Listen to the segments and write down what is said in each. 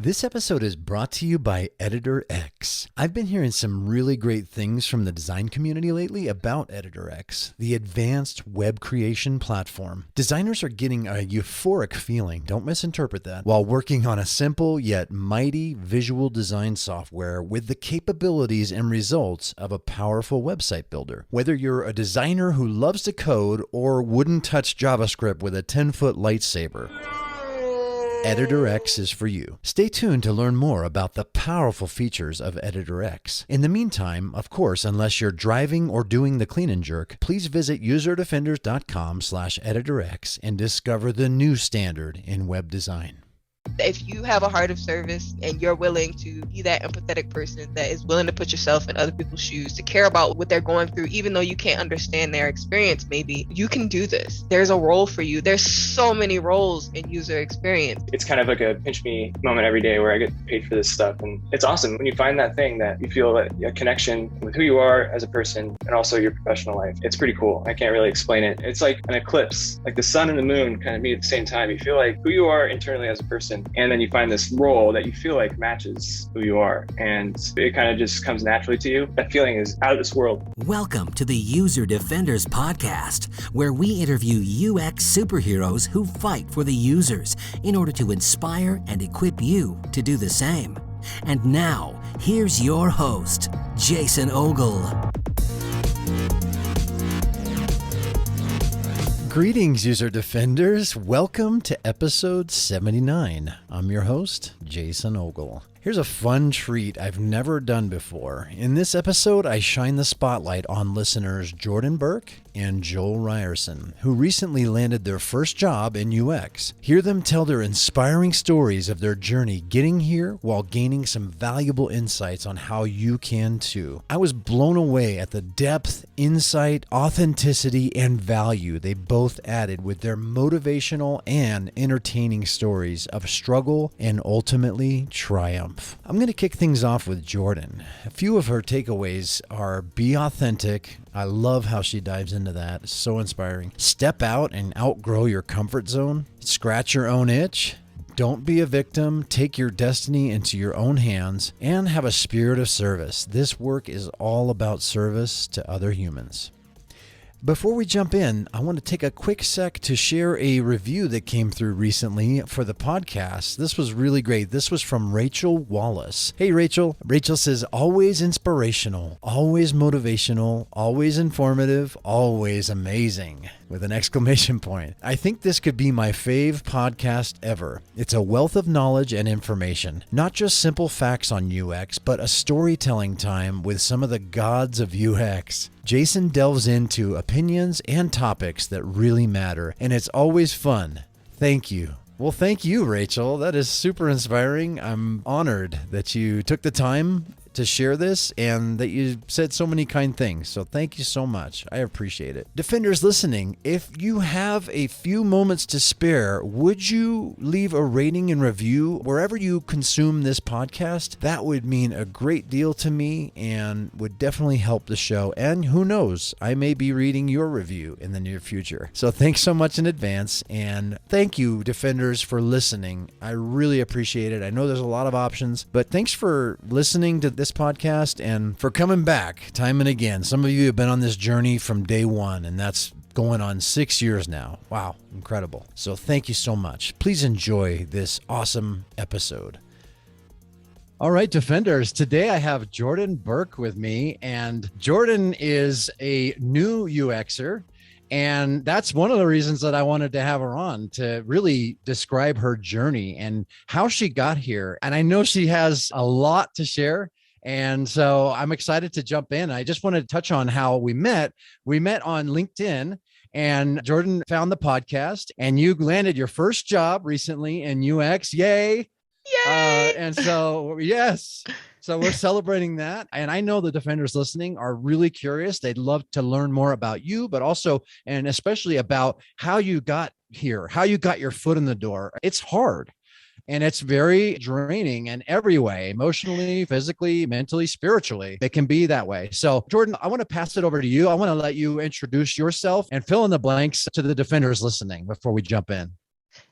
This episode is brought to you by Editor X. I've been hearing some really great things from the design community lately about Editor X, the advanced web creation platform. Designers are getting a euphoric feeling, don't misinterpret that, while working on a simple yet mighty visual design software with the capabilities and results of a powerful website builder. Whether you're a designer who loves to code or wouldn't touch JavaScript with a 10-foot lightsaber, Editor X is for you. Stay tuned to learn more about the powerful features of Editor X. In the meantime, of course, unless you're driving or doing the clean and jerk, please visit userdefenders.com/editorx and discover the new standard in web design. If you have a heart of service and you're willing to be that empathetic person that is willing to put yourself in other people's shoes, to care about what they're going through, even though you can't understand their experience, maybe you can do this. There's a role for you. There's so many roles in user experience. It's kind of like a pinch me moment every day where I get paid for this stuff. And it's awesome when you find that thing that you feel a connection with who you are as a person and also your professional life. It's pretty cool. I can't really explain it. It's like an eclipse, like the sun and the moon kind of meet at the same time. You feel like who you are internally as a person. And then you find this role that you feel like matches who you are. And it kind of just comes naturally to you. That feeling is out of this world. Welcome to the User Defenders Podcast, where we interview UX superheroes who fight for the users in order to inspire and equip you to do the same. And now, here's your host, Jason Ogle. Greetings, User Defenders. Welcome to episode 79. I'm your host, Jason Ogle. Here's a fun treat I've never done before. In this episode, I shine the spotlight on listeners Jordan Burke and Joel Ryerson, who recently landed their first job in UX. Hear them tell their inspiring stories of their journey getting here while gaining some valuable insights on how you can too. I was blown away at the depth, insight, authenticity, and value they both added with their motivational and entertaining stories of struggle and ultimately triumph. I'm going to kick things off with Jordan. A few of her takeaways are: be authentic. I love how she dives into that. It's so inspiring. Step out and outgrow your comfort zone. Scratch your own itch. Don't be a victim. Take your destiny into your own hands and have a spirit of service. This work is all about service to other humans. Before we jump in, I want to take a quick sec to share a review that came through recently for the podcast. This was really great. This was from Rachel Wallace. Hey, Rachel. Rachel says, always inspirational, always motivational, always informative, always amazing, with an exclamation point. I think this could be my fave podcast ever. It's a wealth of knowledge and information, not just simple facts on UX, but a storytelling time with some of the gods of UX. Jason delves into opinions and topics that really matter, and it's always fun. Thank you. Well, thank you, Rachel. That is super inspiring. I'm honored that you took the time to share this and that you said so many kind things. So thank you so much. I appreciate it. Defenders listening, if you have a few moments to spare, would you leave a rating and review wherever you consume this podcast? That would mean a great deal to me and would definitely help the show. And who knows, I may be reading your review in the near future. So thanks so much in advance. And thank you, Defenders, for listening. I really appreciate it. I know there's a lot of options, but thanks for listening to this podcast and for coming back time and again. Some of you have been on this journey from day one, and that's going on 6 years now. Wow, incredible. So thank you so much. Please enjoy this awesome episode. All right, Defenders, today I have Jordan Burke with me, and Jordan is a new UXer. And that's one of the reasons that I wanted to have her on, to really describe her journey and how she got here. And I know she has a lot to share. And so I'm excited to jump in. I just wanted to touch on how we met. We met on LinkedIn, and Jordan found the podcast, and you landed your first job recently in UX. Yay. Yay! And so, yes. So we're celebrating that. And I know the Defenders listening are really curious. They'd love to learn more about you, but also, and especially about how you got here, how you got your foot in the door. It's hard. And it's very draining in every way, emotionally, physically, mentally, spiritually. It can be that way. So, Jordan, I want to pass it over to you. I want to let you introduce yourself and fill in the blanks to the Defenders listening before we jump in.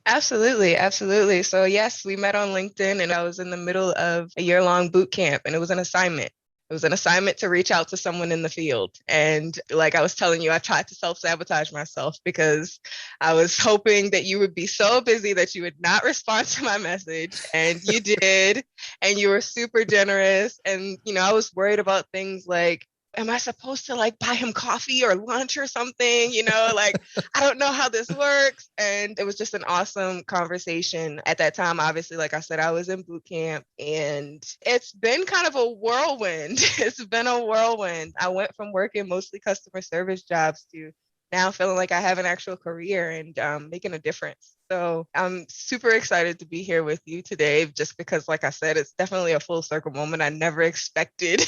Absolutely, absolutely. So yes, we met on LinkedIn and I was in the middle of a year-long boot camp and it was an assignment. It was an assignment to reach out to someone in the field. And like I was telling you, I tried to self-sabotage myself because I was hoping that you would be so busy that you would not respond to my message. And you did. And you were super generous. And, I was worried about things like, am I supposed to like buy him coffee or lunch or something? Like I don't know how this works. And it was just an awesome conversation. At that time, obviously, like I said, I was in boot camp and it's been kind of a whirlwind. It's been a whirlwind. I went from working mostly customer service jobs to now feeling like I have an actual career and making a difference. So I'm super excited to be here with you today, just because, like I said, it's definitely a full circle moment. I never expected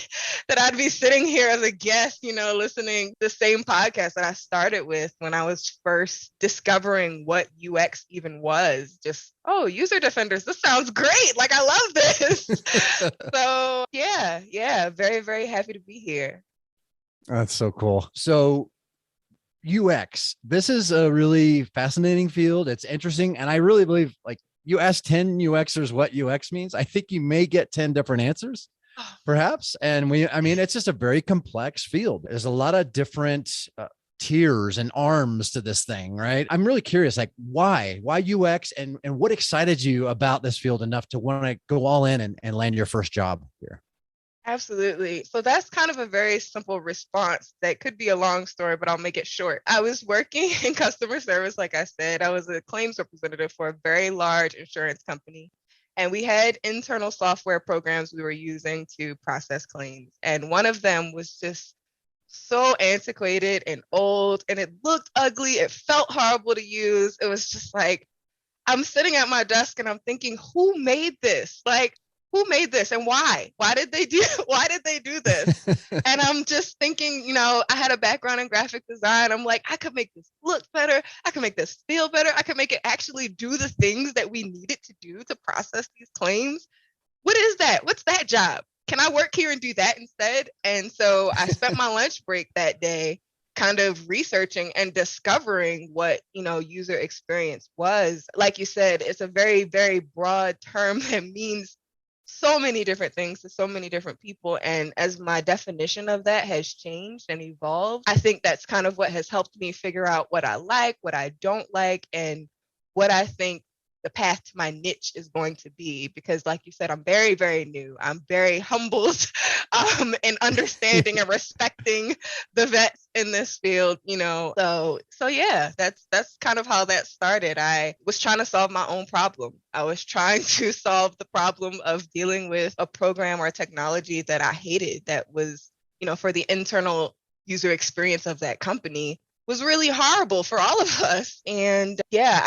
that I'd be sitting here as a guest, listening the same podcast that I started with when I was first discovering what UX even was. Just, oh, user defenders, this sounds great. Like, I love this. So yeah, very, very happy to be here. That's so cool. So UX, this is a really fascinating field. It's interesting. And I really believe, like, you ask 10 UXers what UX means, I think you may get 10 different answers, perhaps. And it's just a very complex field. There's a lot of different tiers and arms to this thing, right? I'm really curious, like, why UX and what excited you about this field enough to want to go all in and land your first job here? Absolutely. So that's kind of a very simple response that could be a long story, but I'll make it short. I was working in customer service, like I said. I was a claims representative for a very large insurance company. And we had internal software programs we were using to process claims. And one of them was just so antiquated and old, and it looked ugly. It felt horrible to use. It was just like, I'm sitting at my desk and I'm thinking, who made this? Like, who made this and why? Why did they do this? And I'm just thinking, I had a background in graphic design. I'm like, I could make this look better. I could make this feel better. I could make it actually do the things that we needed to do to process these claims. What is that? What's that job? Can I work here and do that instead? And so I spent my lunch break that day kind of researching and discovering what, user experience was. Like you said, it's a very, very broad term that means so many different things to so many different people. And as my definition of that has changed and evolved, I think that's kind of what has helped me figure out what I like, what I don't like, and what I think the path to my niche is going to be. Because like you said, I'm very, very new. I'm very humbled in understanding and respecting the vets in this field, So yeah, that's kind of how that started. I was trying to solve my own problem. I was trying to solve the problem of dealing with a program or a technology that I hated, that was, for the internal user experience of that company, was really horrible for all of us. And yeah,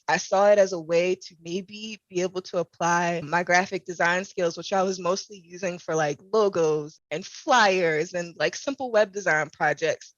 I saw it as a way to maybe be able to apply my graphic design skills, which I was mostly using for like logos and flyers and like simple web design projects.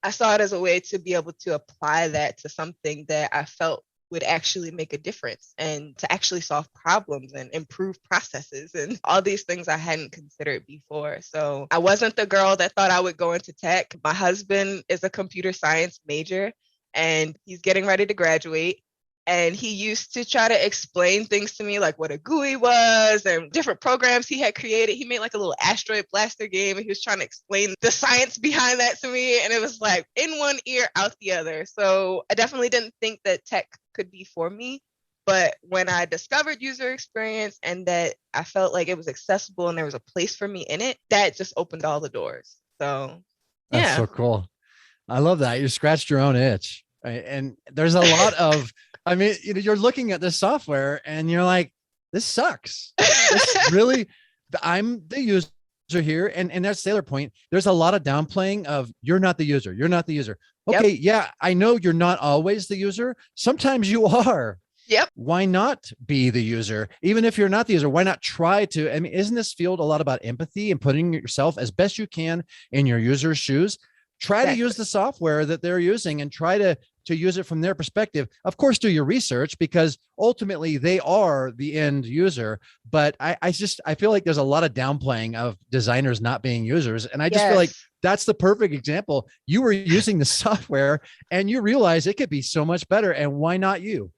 I saw it as a way to be able to apply that to something that I felt would actually make a difference and to actually solve problems and improve processes and all these things I hadn't considered before. So I wasn't the girl that thought I would go into tech. My husband is a computer science major and he's getting ready to graduate. And he used to try to explain things to me, like what a GUI was and different programs he had created. He made like a little asteroid blaster game and he was trying to explain the science behind that to me. And it was like in one ear, out the other. So I definitely didn't think that tech could be for me. But when I discovered user experience and that I felt like it was accessible and there was a place for me in it, that just opened all the doors. So yeah. That's so cool. I love that. You scratched your own itch. Right? And there's a lot of, you're looking at this software and you're like, this sucks. This really, I'm the user here. And that's the other point. There's a lot of downplaying of you're not the user. You're not the user. Okay. Yep. Yeah. I know you're not always the user. Sometimes you are. Yep. Why not be the user? Even if you're not the user, why not try to? Isn't this field a lot about empathy and putting yourself as best you can in your user's shoes? Try to use the software that they're using and try to use it from their perspective. Of course, do your research because ultimately they are the end user. But I feel like there's a lot of downplaying of designers not being users. And I just feel like that's the perfect example. You were using the software and you realize it could be so much better. And why not you?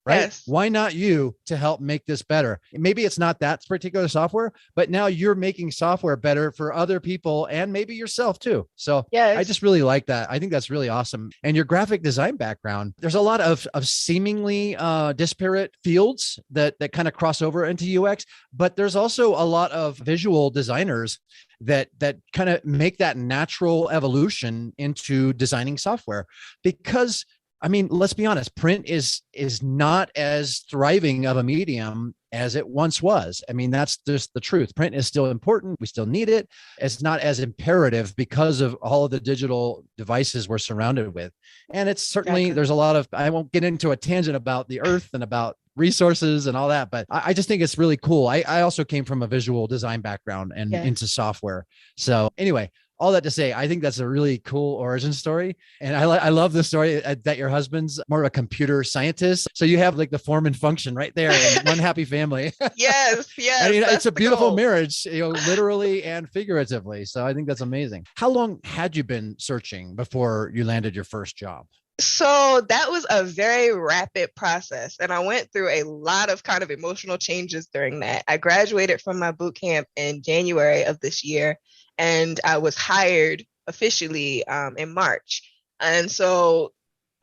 right? Yes. Why not you to help make this better? Maybe it's not that particular software, but now you're making software better for other people and maybe yourself too. So I Yes. just really like that. I think that's really awesome. And your graphic design background, there's a lot of seemingly disparate fields that kind of cross over into UX, but there's also a lot of visual designers that kind of make that natural evolution into designing software. Because I mean, let's be honest, print is not as thriving of a medium as it once was. I mean, that's just the truth. Print is still important. We still need it. It's not as imperative because of all of the digital devices we're surrounded with. And it's certainly, Exactly. there's a lot of, I won't get into a tangent about the earth and about resources and all that, but I just think it's really cool. I also came from a visual design background and Yes. into software. So anyway, all that to say, I think that's a really cool origin story. And I love the story that your husband's more of a computer scientist. So you have like the form and function right there in one happy family. Yes. Yes. And that's it's a the beautiful goal. marriage, literally and figuratively. So I think that's amazing. How long had you been searching before you landed your first job? So that was a very rapid process. And I went through a lot of kind of emotional changes during that. I graduated from my boot camp in January of this year, and I was hired officially in March. And so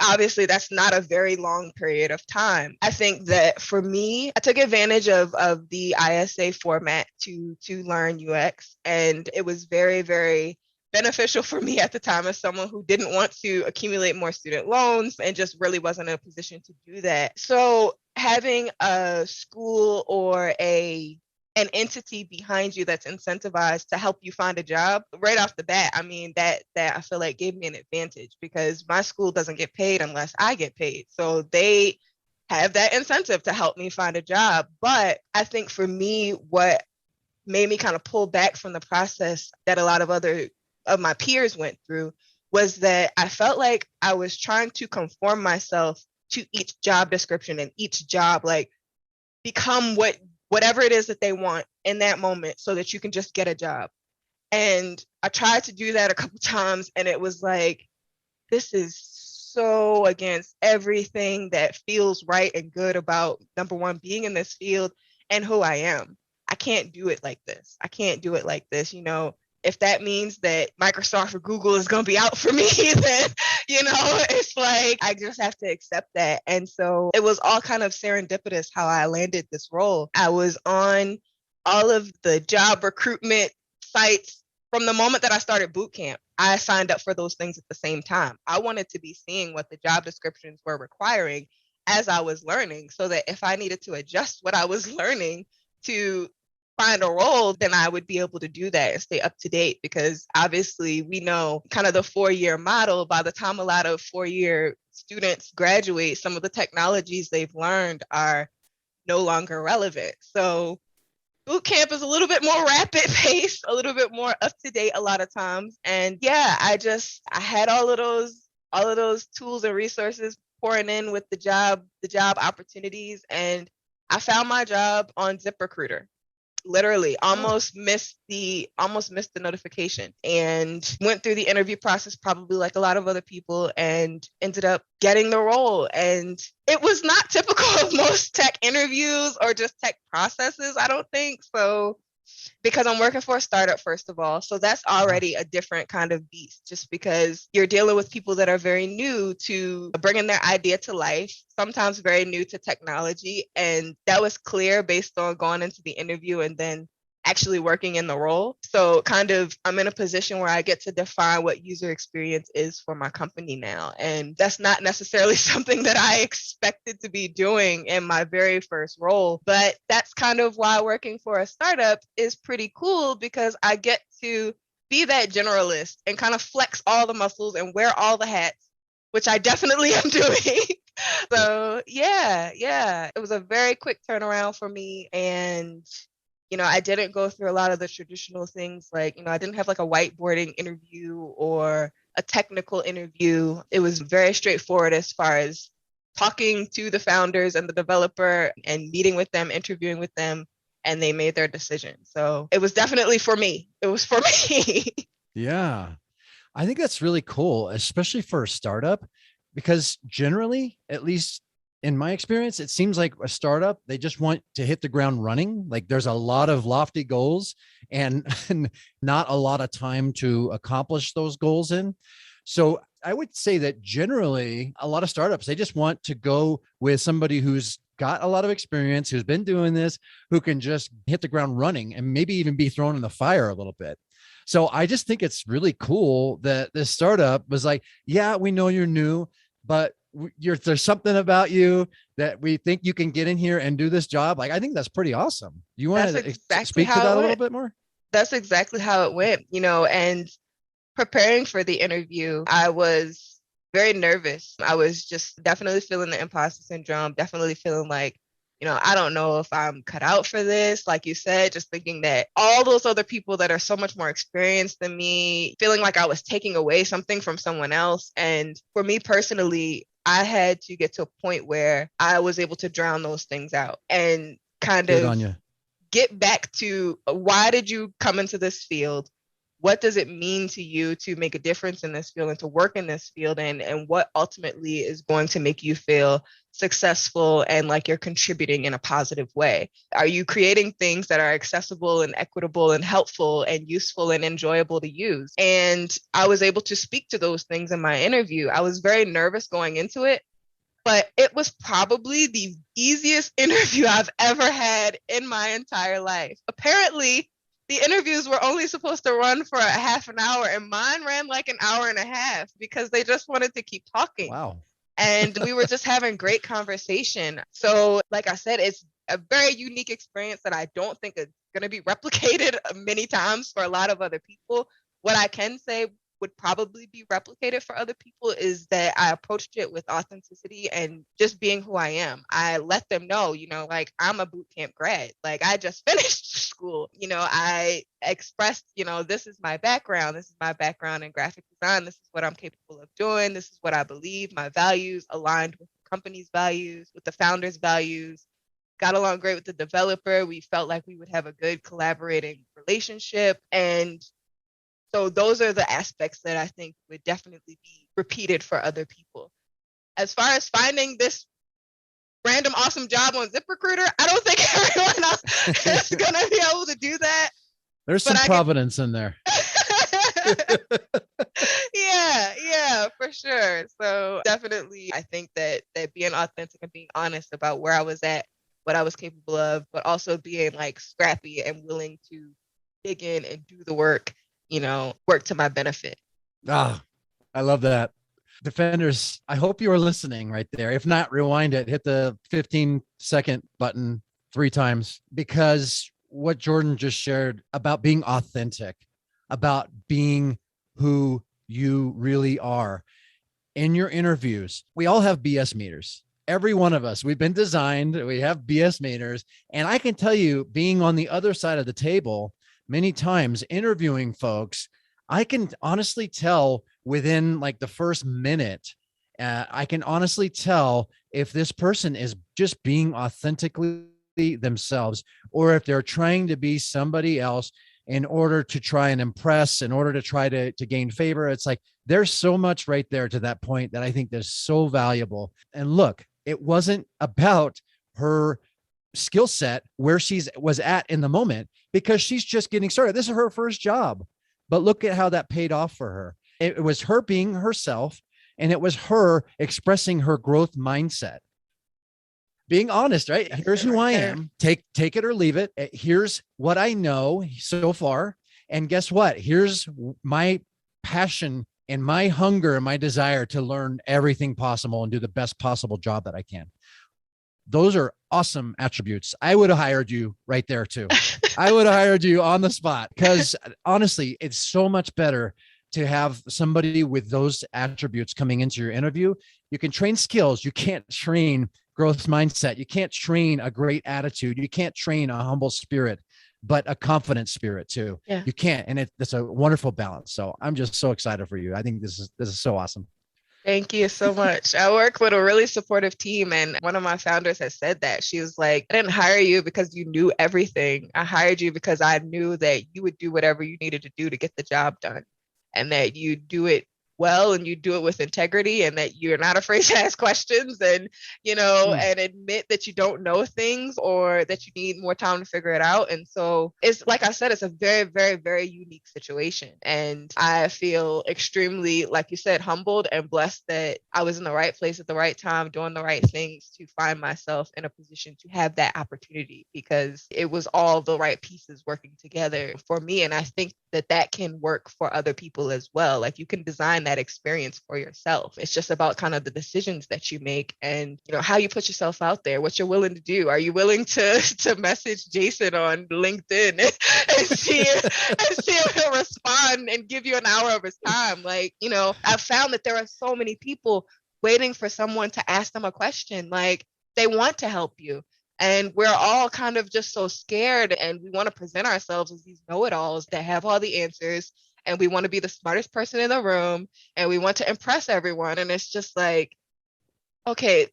obviously that's not a very long period of time. I think that for me, I took advantage of the ISA format to learn UX, and it was very, very beneficial for me at the time as someone who didn't want to accumulate more student loans and just really wasn't in a position to do that. So having a school or an entity behind you that's incentivized to help you find a job right off the bat, I mean, that I feel like gave me an advantage, because my school doesn't get paid unless I get paid. So they have that incentive to help me find a job. But I think for me, what made me kind of pull back from the process that a lot of other of my peers went through was that I felt like I was trying to conform myself to each job description and each job, like become whatever it is that they want in that moment so that you can just get a job. And I tried to do that a couple times, and it was like, this is so against everything that feels right and good about, number one, being in this field and who I am. I can't do it like this. I can't do it like this. If that means that Microsoft or Google is going to be out for me, then, it's like, I just have to accept that. And so it was all kind of serendipitous how I landed this role. I was on all of the job recruitment sites from the moment that I started boot camp. I signed up for those things at the same time. I wanted to be seeing what the job descriptions were requiring as I was learning, so that if I needed to adjust what I was learning to find a role, then I would be able to do that and stay up to date. Because obviously we know kind of the 4-year model, by the time a lot of 4-year students graduate, some of the technologies they've learned are no longer relevant. So boot camp is a little bit more rapid paced, a little bit more up to date a lot of times. And yeah, I had all of those tools and resources pouring in with the job opportunities. And I found my job on ZipRecruiter. Literally almost missed the notification, and went through the interview process probably like a lot of other people, and ended up getting the role. And it was not typical of most tech interviews or just tech processes, I don't think. So because I'm working for a startup, first of all. So that's already a different kind of beast, just because you're dealing with people that are very new to bringing their idea to life, sometimes very new to technology. And that was clear based on going into the interview and then actually working in the role. So kind of I'm in a position where I get to define what user experience is for my company now. And that's not necessarily something that I expected to be doing in my very first role. But that's kind of why working for a startup is pretty cool, because I get to be that generalist and kind of flex all the muscles and wear all the hats, which I definitely am doing. So yeah, it was a very quick turnaround for me. And I didn't go through a lot of the traditional things, like, I didn't have like a whiteboarding interview or a technical interview. It was very straightforward as far as talking to the founders and the developer and meeting with them, interviewing with them, and they made their decision. So it was definitely for me. It was for me. Yeah. I think that's really cool, especially for a startup, because generally, at least in my experience, it seems like a startup, they just want to hit the ground running. Like there's a lot of lofty goals and not a lot of time to accomplish those goals in. So I would say that generally a lot of startups, they just want to go with somebody who's got a lot of experience, who's been doing this, who can just hit the ground running and maybe even be thrown in the fire a little bit. So I just think it's really cool that this startup was like, yeah, we know you're new, but there's something about you that we think you can get in here and do this job. Like, I think that's pretty awesome. You want to speak to that a little bit more? That's exactly how it went, and preparing for the interview, I was very nervous. I was just definitely feeling the imposter syndrome, definitely feeling like, I don't know if I'm cut out for this. Like you said, just thinking that all those other people that are so much more experienced than me, feeling like I was taking away something from someone else. And for me personally, I had to get to a point where I was able to drown those things out and kind of get back to why did you come into this field? What does it mean to you to make a difference in this field and to work in this field, and what ultimately is going to make you feel successful and like you're contributing in a positive way? Are you creating things that are accessible and equitable and helpful and useful and enjoyable to use? And I was able to speak to those things in my interview. I was very nervous going into it, but it was probably the easiest interview I've ever had in my entire life. Apparently, the interviews were only supposed to run for a half an hour, and mine ran like an hour and a half because they just wanted to keep talking. Wow. And we were just having great conversation. So like I said, it's a very unique experience that I don't think is going to be replicated many times for a lot of other people. What I can say would probably be replicated for other people is that I approached it with authenticity and just being who I am. I let them know, like I'm a boot camp grad. Like I just finished school. I expressed, this is my background. This is my background in graphic design. This is what I'm capable of doing. This is what I believe. My values aligned with the company's values, with the founder's values. Got along great with the developer. We felt like we would have a good collaborating relationship. And so those are the aspects that I think would definitely be repeated for other people. As far as finding this random awesome job on ZipRecruiter, I don't think everyone else is going to be able to do that. There's some providence in there. Yeah, for sure. So definitely, I think that being authentic and being honest about where I was at, what I was capable of, but also being like scrappy and willing to dig in and do the work, work to my benefit. I love that. Defenders, I hope you are listening right there. If not, rewind it, hit the 15-second button 3 times, because what Jordan just shared about being authentic, about being who you really are in your interviews. We all have BS meters. Every one of us, we've been designed, we have BS meters. And I can tell you, being on the other side of the table, many times interviewing folks, I can honestly tell within like the first minute, I can honestly tell if this person is just being authentically themselves, or if they're trying to be somebody else in order to try and impress, in order to try to gain favor. It's like, there's so much right there to that point that I think that's so valuable. And look, it wasn't about her skill set where was at in the moment, because she's just getting started. This is her first job, but look at how that paid off for her. It was her being herself, and it was her expressing her growth mindset. Being honest, right? Here's who I am. Take it or leave it. Here's what I know so far. And guess what? Here's my passion and my hunger and my desire to learn everything possible and do the best possible job that I can. Those are awesome attributes. I would have hired you right there too. I would have hired you on the spot, because honestly, it's so much better to have somebody with those attributes coming into your interview. You can train skills. You can't train growth mindset. You can't train a great attitude. You can't train a humble spirit, but a confident spirit too. Yeah. You can't. And it's a wonderful balance. So I'm just so excited for you. I think this is so awesome. Thank you so much. I work with a really supportive team, and one of my founders has said that. She was like, I didn't hire you because you knew everything. I hired you because I knew that you would do whatever you needed to do to get the job done, and that you do it well and you do it with integrity, and that you're not afraid to ask questions and, and admit that you don't know things or that you need more time to figure it out. And so it's like I said, it's a very, very, very unique situation. And I feel extremely, like you said, humbled and blessed that I was in the right place at the right time, doing the right things to find myself in a position to have that opportunity, because it was all the right pieces working together for me. And I think that can work for other people as well. Like, you can design that experience for yourself. It's just about kind of the decisions that you make and, how you put yourself out there, what you're willing to do. Are you willing to message Jason on LinkedIn and see if he'll respond and give you an hour of his time? Like, I've found that there are so many people waiting for someone to ask them a question. Like, they want to help you. And we're all kind of just so scared, and we want to present ourselves as these know-it-alls that have all the answers, and we want to be the smartest person in the room, and we want to impress everyone. And it's just like, okay,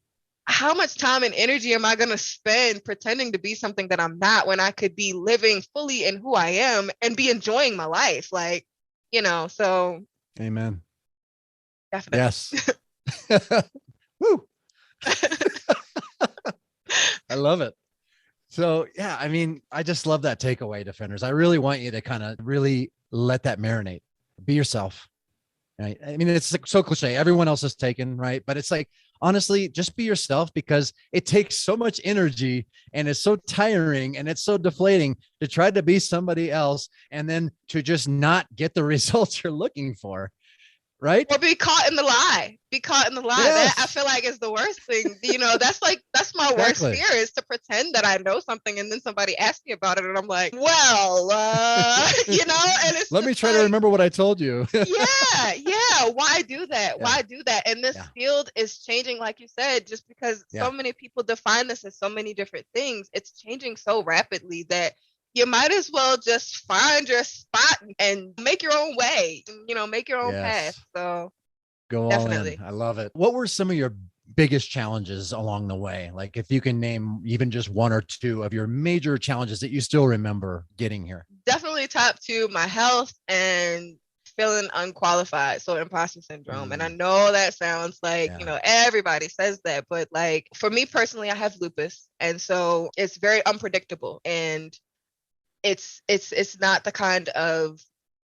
how much time and energy am I going to spend pretending to be something that I'm not, when I could be living fully in who I am and be enjoying my life? Like, so. Amen. Definitely. Yes. Woo. I love it. So, yeah, I mean, I just love that takeaway, defenders. I really want you to kind of really let that marinate. Be yourself. Right? I mean, it's so cliche. Everyone else is taken, right? But it's like, honestly, just be yourself, because it takes so much energy and it's so tiring and it's so deflating to try to be somebody else and then to just not get the results you're looking for. Right? Or be caught in the lie. Yes. That, I feel like, is the worst thing. That's my worst fear, is to pretend that I know something and then somebody asks me about it and I'm like, well, and it's let me try to remember what I told you. yeah. Why do that? Why do that? And this field is changing, like you said, just because so many people define this as so many different things. It's changing so rapidly that you might as well just find your spot and make your own way, make your own path. So go definitely. all in. I love it. What were some of your biggest challenges along the way? Like, if you can name even just one or two of your major challenges that you still remember getting here. Definitely top two, my health and feeling unqualified. So imposter syndrome. And I know that sounds like, everybody says that, but like, for me personally, I have lupus. And so it's very unpredictable. And it's not the kind of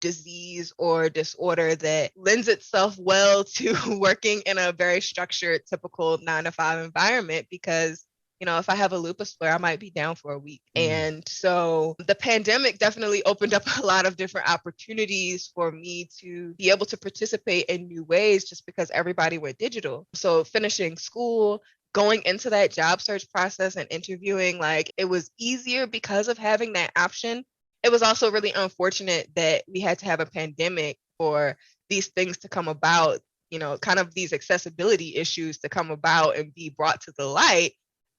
disease or disorder that lends itself well to working in a very structured, typical 9-to-5 environment, because, if I have a lupus flare, I might be down for a week. And so the pandemic definitely opened up a lot of different opportunities for me to be able to participate in new ways, just because everybody went digital. So finishing school, going into that job search process and interviewing, like, it was easier because of having that option. It was also really unfortunate that we had to have a pandemic for these things to come about, kind of these accessibility issues to come about and be brought to the light,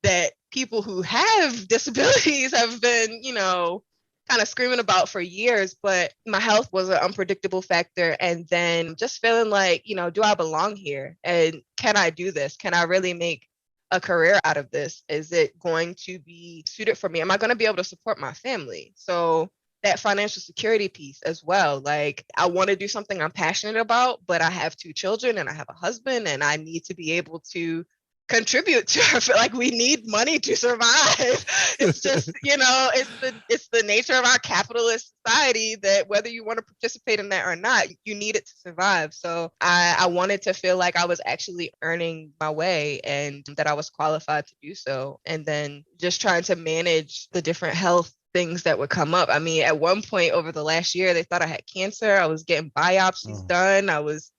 that people who have disabilities have been, kind of screaming about for years. But my health was an unpredictable factor. And then just feeling like, do I belong here? And can I do this? Can I really make a career out of this? Is it going to be suited for me? Am I going to be able to support my family? So that financial security piece as well. Like, I want to do something I'm passionate about, but I have 2 children and I have a husband, and I need to be able to contribute to. I feel like we need money to survive. It's just, it's the nature of our capitalist society that whether you want to participate in that or not, you need it to survive. So I wanted to feel like I was actually earning my way and that I was qualified to do so. And then just trying to manage the different health things that would come up. I mean, at one point over the last year, they thought I had cancer. I was getting biopsies done. I was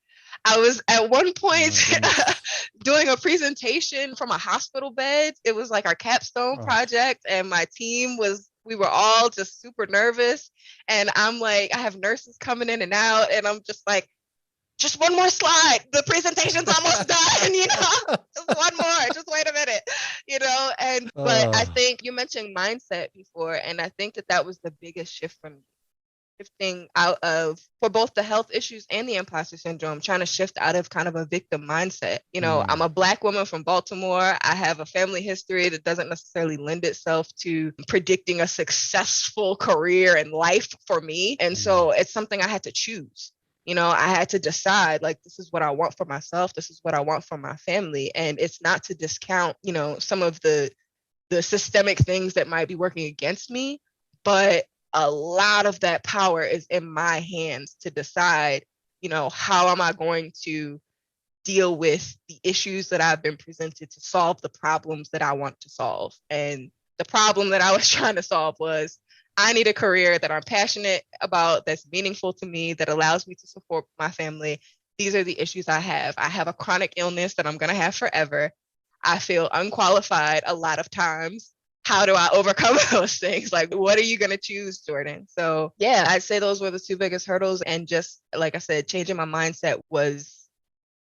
at one point doing a presentation from a hospital bed. It was like our capstone project, and my team we were all just super nervous. And I'm like, I have nurses coming in and out, and I'm just like, just one more slide. The presentation's almost done, just one more, just wait a minute, but I think you mentioned mindset before. And I think that was the biggest shift for me. Shifting out of, for both the health issues and the imposter syndrome, trying to shift out of kind of a victim mindset. I'm a Black woman from Baltimore. I have a family history that doesn't necessarily lend itself to predicting a successful career and life for me. And so it's something I had to choose. I had to decide, like, this is what I want for myself. This is what I want for my family. And it's not to discount, some of the systemic things that might be working against me, but a lot of that power is in my hands to decide, how am I going to deal with the issues that I've been presented to solve the problems that I want to solve. And the problem that I was trying to solve was, I need a career that I'm passionate about, that's meaningful to me, that allows me to support my family. These are the issues I have. I have a chronic illness that I'm going to have forever. I feel unqualified a lot of times. How do I overcome those things? Like, what are you going to choose, Jordan? So yeah, I'd say those were the two biggest hurdles. And just like I said, changing my mindset was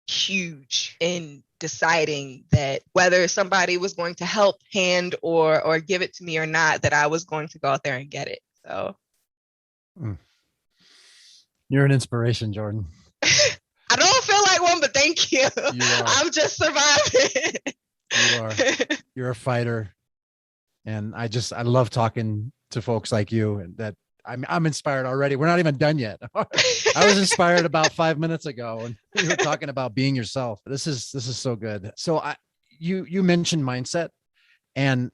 huge in deciding that whether somebody was going to help hand or give it to me or not, that I was going to go out there and get it. So you're an inspiration, Jordan. I don't feel like one, but thank you. You are. I'm just surviving. You are. You're a fighter. And I love talking to folks like you, and that I'm inspired already. We're not even done yet. I was inspired about 5 minutes ago, and we were talking about being yourself. This is so good. So you mentioned mindset, and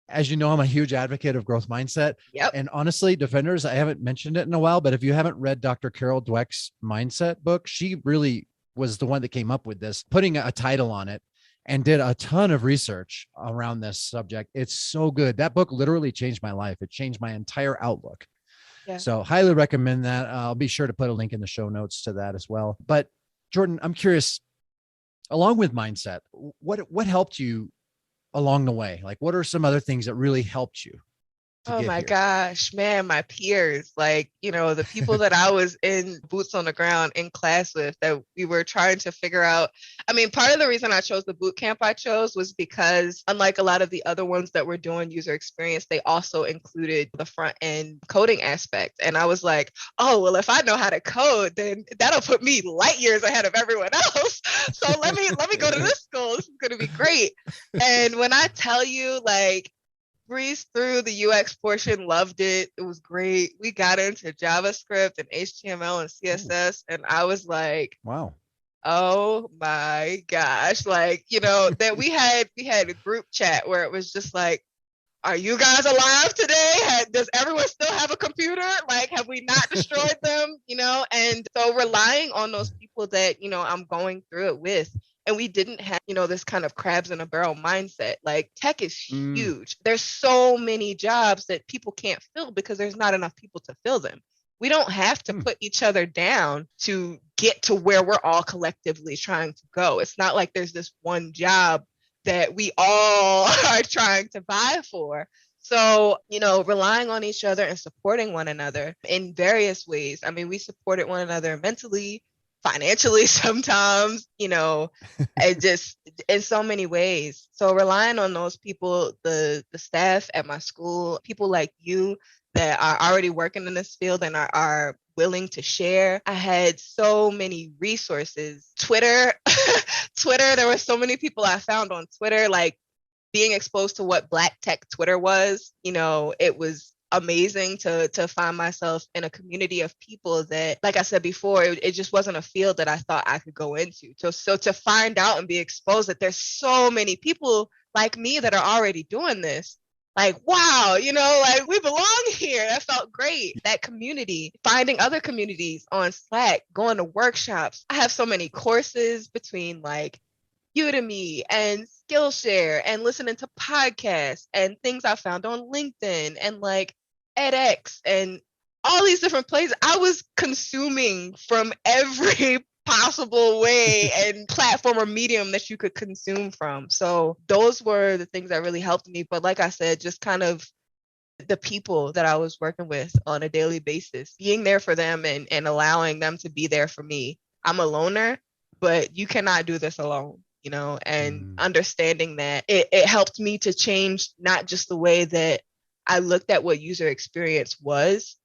as you know, I'm a huge advocate of growth mindset. Yep. And honestly, Defenders, I haven't mentioned it in a while, but if you haven't read Dr. Carol Dweck's mindset book, she really was the one that came up with this, putting a title on it, and did a ton of research around this subject. It's so good. That book literally changed my life. It changed my entire outlook. Yeah. So highly recommend that. I'll be sure to put a link in the show notes to that as well. But Jordan, I'm curious, along with mindset, what helped you along the way? Like, what are some other things that really helped you? Oh my gosh, man, my peers, like, the people that I was in boots on the ground in class with, that we were trying to figure out. I mean, part of the reason I chose the boot camp I chose was because, unlike a lot of the other ones that were doing user experience, they also included the front end coding aspect. And I was like, oh, well, if I know how to code, then that'll put me light years ahead of everyone else. So let me go to this school. This is going to be great. And when I tell you, like, breezed through the UX portion, loved it. It was great. We got into JavaScript and HTML and CSS, and I was like, wow, oh my gosh. Like, that we had a group chat where it was just like, are you guys alive today? Does everyone still have a computer? Like, have we not destroyed them? And so relying on those people that, I'm going through it with. And we didn't have, this kind of crabs in a barrel mindset. Like, tech is huge. There's so many jobs that people can't fill because there's not enough people to fill them. We don't have to put each other down to get to where we're all collectively trying to go. It's not like there's this one job that we all are trying to vie for. So, relying on each other and supporting one another in various ways. I mean, we supported one another mentally, financially sometimes, and just in so many ways. So relying on those people, the staff at my school, people like you that are already working in this field and are willing to share. I had so many resources. Twitter, there were so many people I found on Twitter, like being exposed to what Black tech Twitter was, it was amazing to find myself in a community of people that, like I said before, it just wasn't a field that I thought I could go into. So to find out and be exposed that there's so many people like me that are already doing this, like, wow, like we belong here. That felt great. That community, finding other communities on Slack, going to workshops. I have so many courses between like Udemy and Skillshare and listening to podcasts and things I found on LinkedIn and like edX and all these different places. I was consuming from every possible way and platform or medium that you could consume from. So those were the things that really helped me. But like I said, just kind of the people that I was working with on a daily basis, being there for them and allowing them to be there for me. I'm a loner, but you cannot do this alone. And understanding that it helped me to change not just the way that I looked at what user experience was,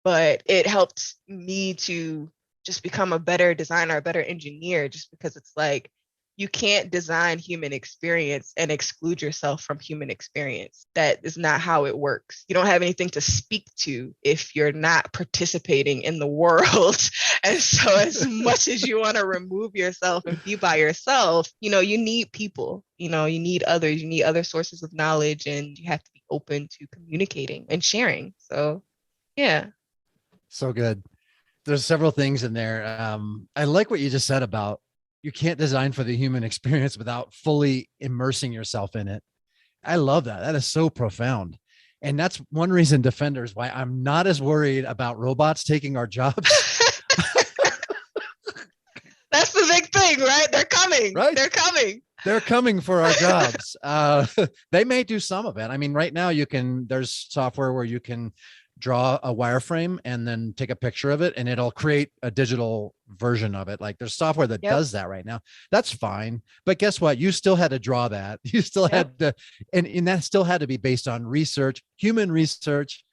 but it helped me to just become a better designer, a better engineer, just because it's like, you can't design human experience and exclude yourself from human experience. That is not how it works. You don't have anything to speak to if you're not participating in the world And so as much as you want to remove yourself and be by yourself, you need people, you need others, you need other sources of knowledge, and you have to be open to communicating and sharing. So, yeah. So good. There's several things in there. I like what you just said about you can't design for the human experience without fully immersing yourself in it. I love that. That is so profound. And that's one reason, Defenders, why I'm not as worried about robots taking our jobs. That's the big thing, right? They're coming. Right. They're coming. They're coming for our jobs. They may do some of it. I mean, right now there's software where you can draw a wireframe and then take a picture of it and it'll create a digital version of it. Like there's software that does that right now. That's fine. But guess what? You still had to draw that. You still had to, and that still had to be based on research, human research.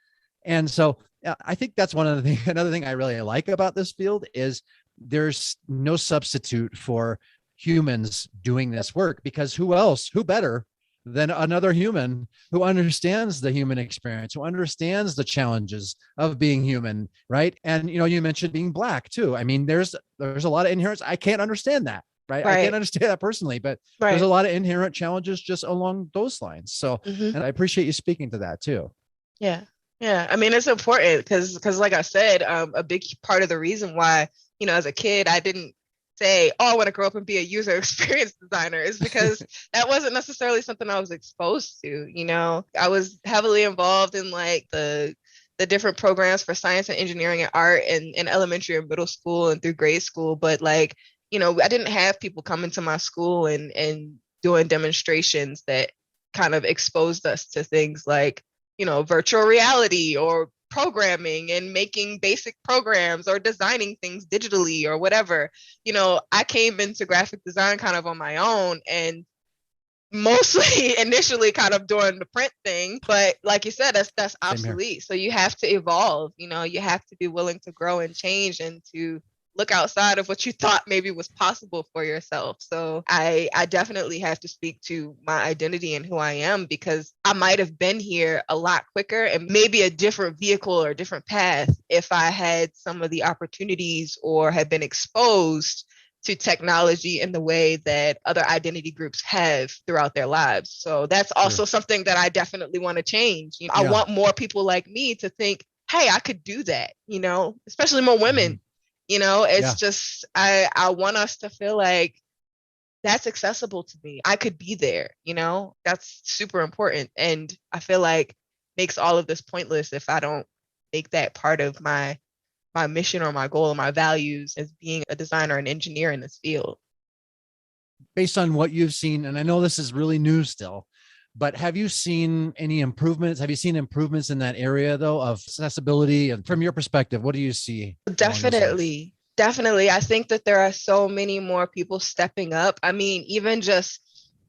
And so I think that's another thing I really like about this field is there's no substitute for humans doing this work, because who better than another human who understands the human experience, who understands the challenges of being human, right? And you mentioned being Black too. I mean, there's a lot of inherent. I can't understand that, right? I can't understand that personally, but there's a lot of inherent challenges just along those lines. So, and I appreciate you speaking to that too. Yeah, yeah. I mean, it's important because, like I said, a big part of the reason why, as a kid, I didn't say, oh, I want to grow up and be a user experience designer is because that wasn't necessarily something I was exposed to. I was heavily involved in like the different programs for science and engineering and art in elementary and middle school and through grade school. But like, I didn't have people come into my school and doing demonstrations that kind of exposed us to things like, virtual reality or programming and making basic programs or designing things digitally or whatever. I came into graphic design kind of on my own and mostly initially kind of doing the print thing. But like you said, that's obsolete. So you have to evolve, you have to be willing to grow and change and to look outside of what you thought maybe was possible for yourself. So I definitely have to speak to my identity and who I am, because I might have been here a lot quicker and maybe a different vehicle or a different path if I had some of the opportunities or had been exposed to technology in the way that other identity groups have throughout their lives. So that's also something that I definitely want to change. I want more people like me to think, hey, I could do that, especially more women. It's just, I want us to feel like that's accessible to me. I could be there, that's super important. And I feel like makes all of this pointless if I don't make that part of my mission or my goal or my values as being a designer and engineer in this field. Based on what you've seen, and I know this is really new still, but have you seen any improvements? Have you seen improvements in that area though of accessibility? And from your perspective, what do you see? Definitely. I think that there are so many more people stepping up. I mean, even just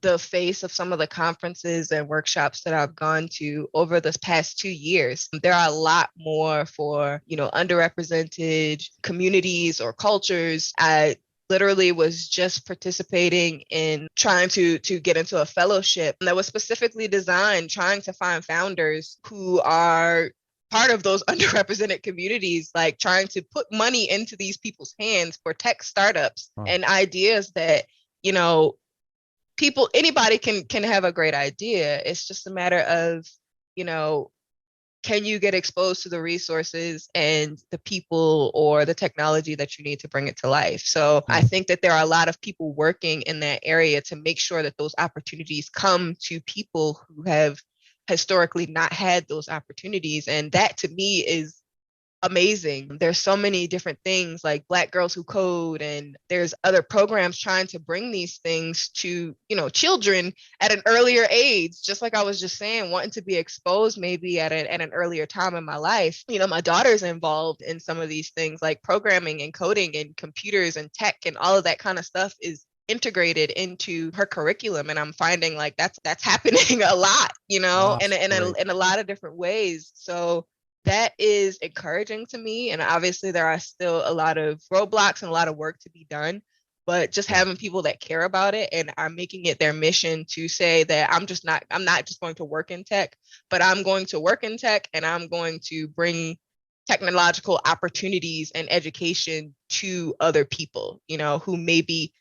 the face of some of the conferences and workshops that I've gone to over this past 2 years, there are a lot more for, underrepresented communities or cultures. I literally was just participating in trying to get into a fellowship that was specifically designed trying to find founders who are part of those underrepresented communities, like trying to put money into these people's hands for tech startups and ideas that, anybody can have a great idea. It's just a matter of, can you get exposed to the resources and the people or the technology that you need to bring it to life? So I think that there are a lot of people working in that area to make sure that those opportunities come to people who have historically not had those opportunities. And that to me is amazing. There's so many different things like Black Girls Who Code, and there's other programs trying to bring these things to, children at an earlier age, just like I was just saying, wanting to be exposed maybe at an earlier time in my life. My daughter's involved in some of these things like programming and coding and computers and tech, and all of that kind of stuff is integrated into her curriculum. And I'm finding like that's happening a lot, in a lot of different ways. So that is encouraging to me. And obviously there are still a lot of roadblocks and a lot of work to be done, but just having people that care about it and are making it their mission to say that I'm not just going to work in tech, but I'm going to work in tech and I'm going to bring technological opportunities and education to other people, who maybe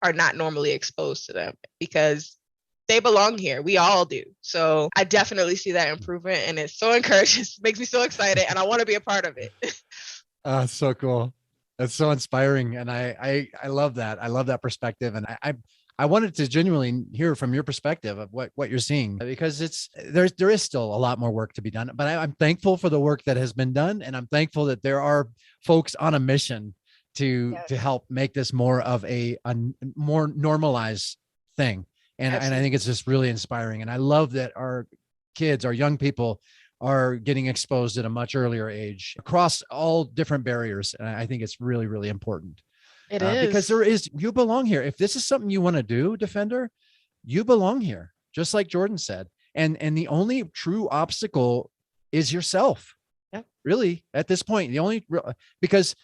are not normally exposed to them, because they belong here. We all do. So I definitely see that improvement, and it's so encouraging. It makes me so excited, and I want to be a part of it. It's so cool. That's so inspiring. And I love that. I love that perspective. And I wanted to genuinely hear from your perspective of what you're seeing, because there is still a lot more work to be done, but I'm thankful for the work that has been done. And I'm thankful that there are folks on a mission to help make this more of a more normalized thing. And I think it's just really inspiring. And I love that our kids, our young people, are getting exposed at a much earlier age across all different barriers. And I think it's really, really important. It is. Because you belong here. If this is something you want to do, Defender, you belong here, just like Jordan said. And the only true obstacle is yourself. Yeah. Really, at this point, because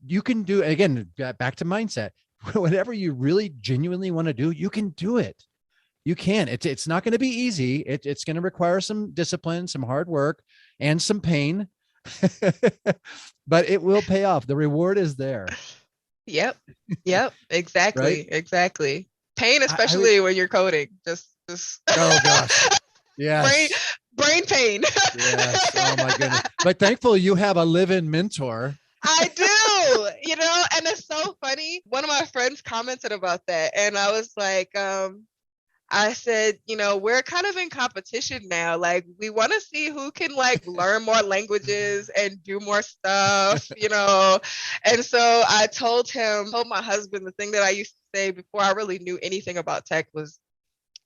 you can do, again, back to mindset, whatever you really genuinely want to do, you can do it. You can. It's not going to be easy. It's going to require some discipline, some hard work, and some pain, but it will pay off. The reward is there. Yep. Exactly. Right? Exactly. Pain, especially when you're coding. Just. Oh gosh. Yeah. Brain pain. Yes. Oh my goodness. But thankfully you have a live-in mentor. I do. And it's so funny. One of my friends commented about that, and I was like, I said, we're kind of in competition now. Like, we want to see who can learn more languages and do more stuff, And so I told my husband, the thing that I used to say before I really knew anything about tech was,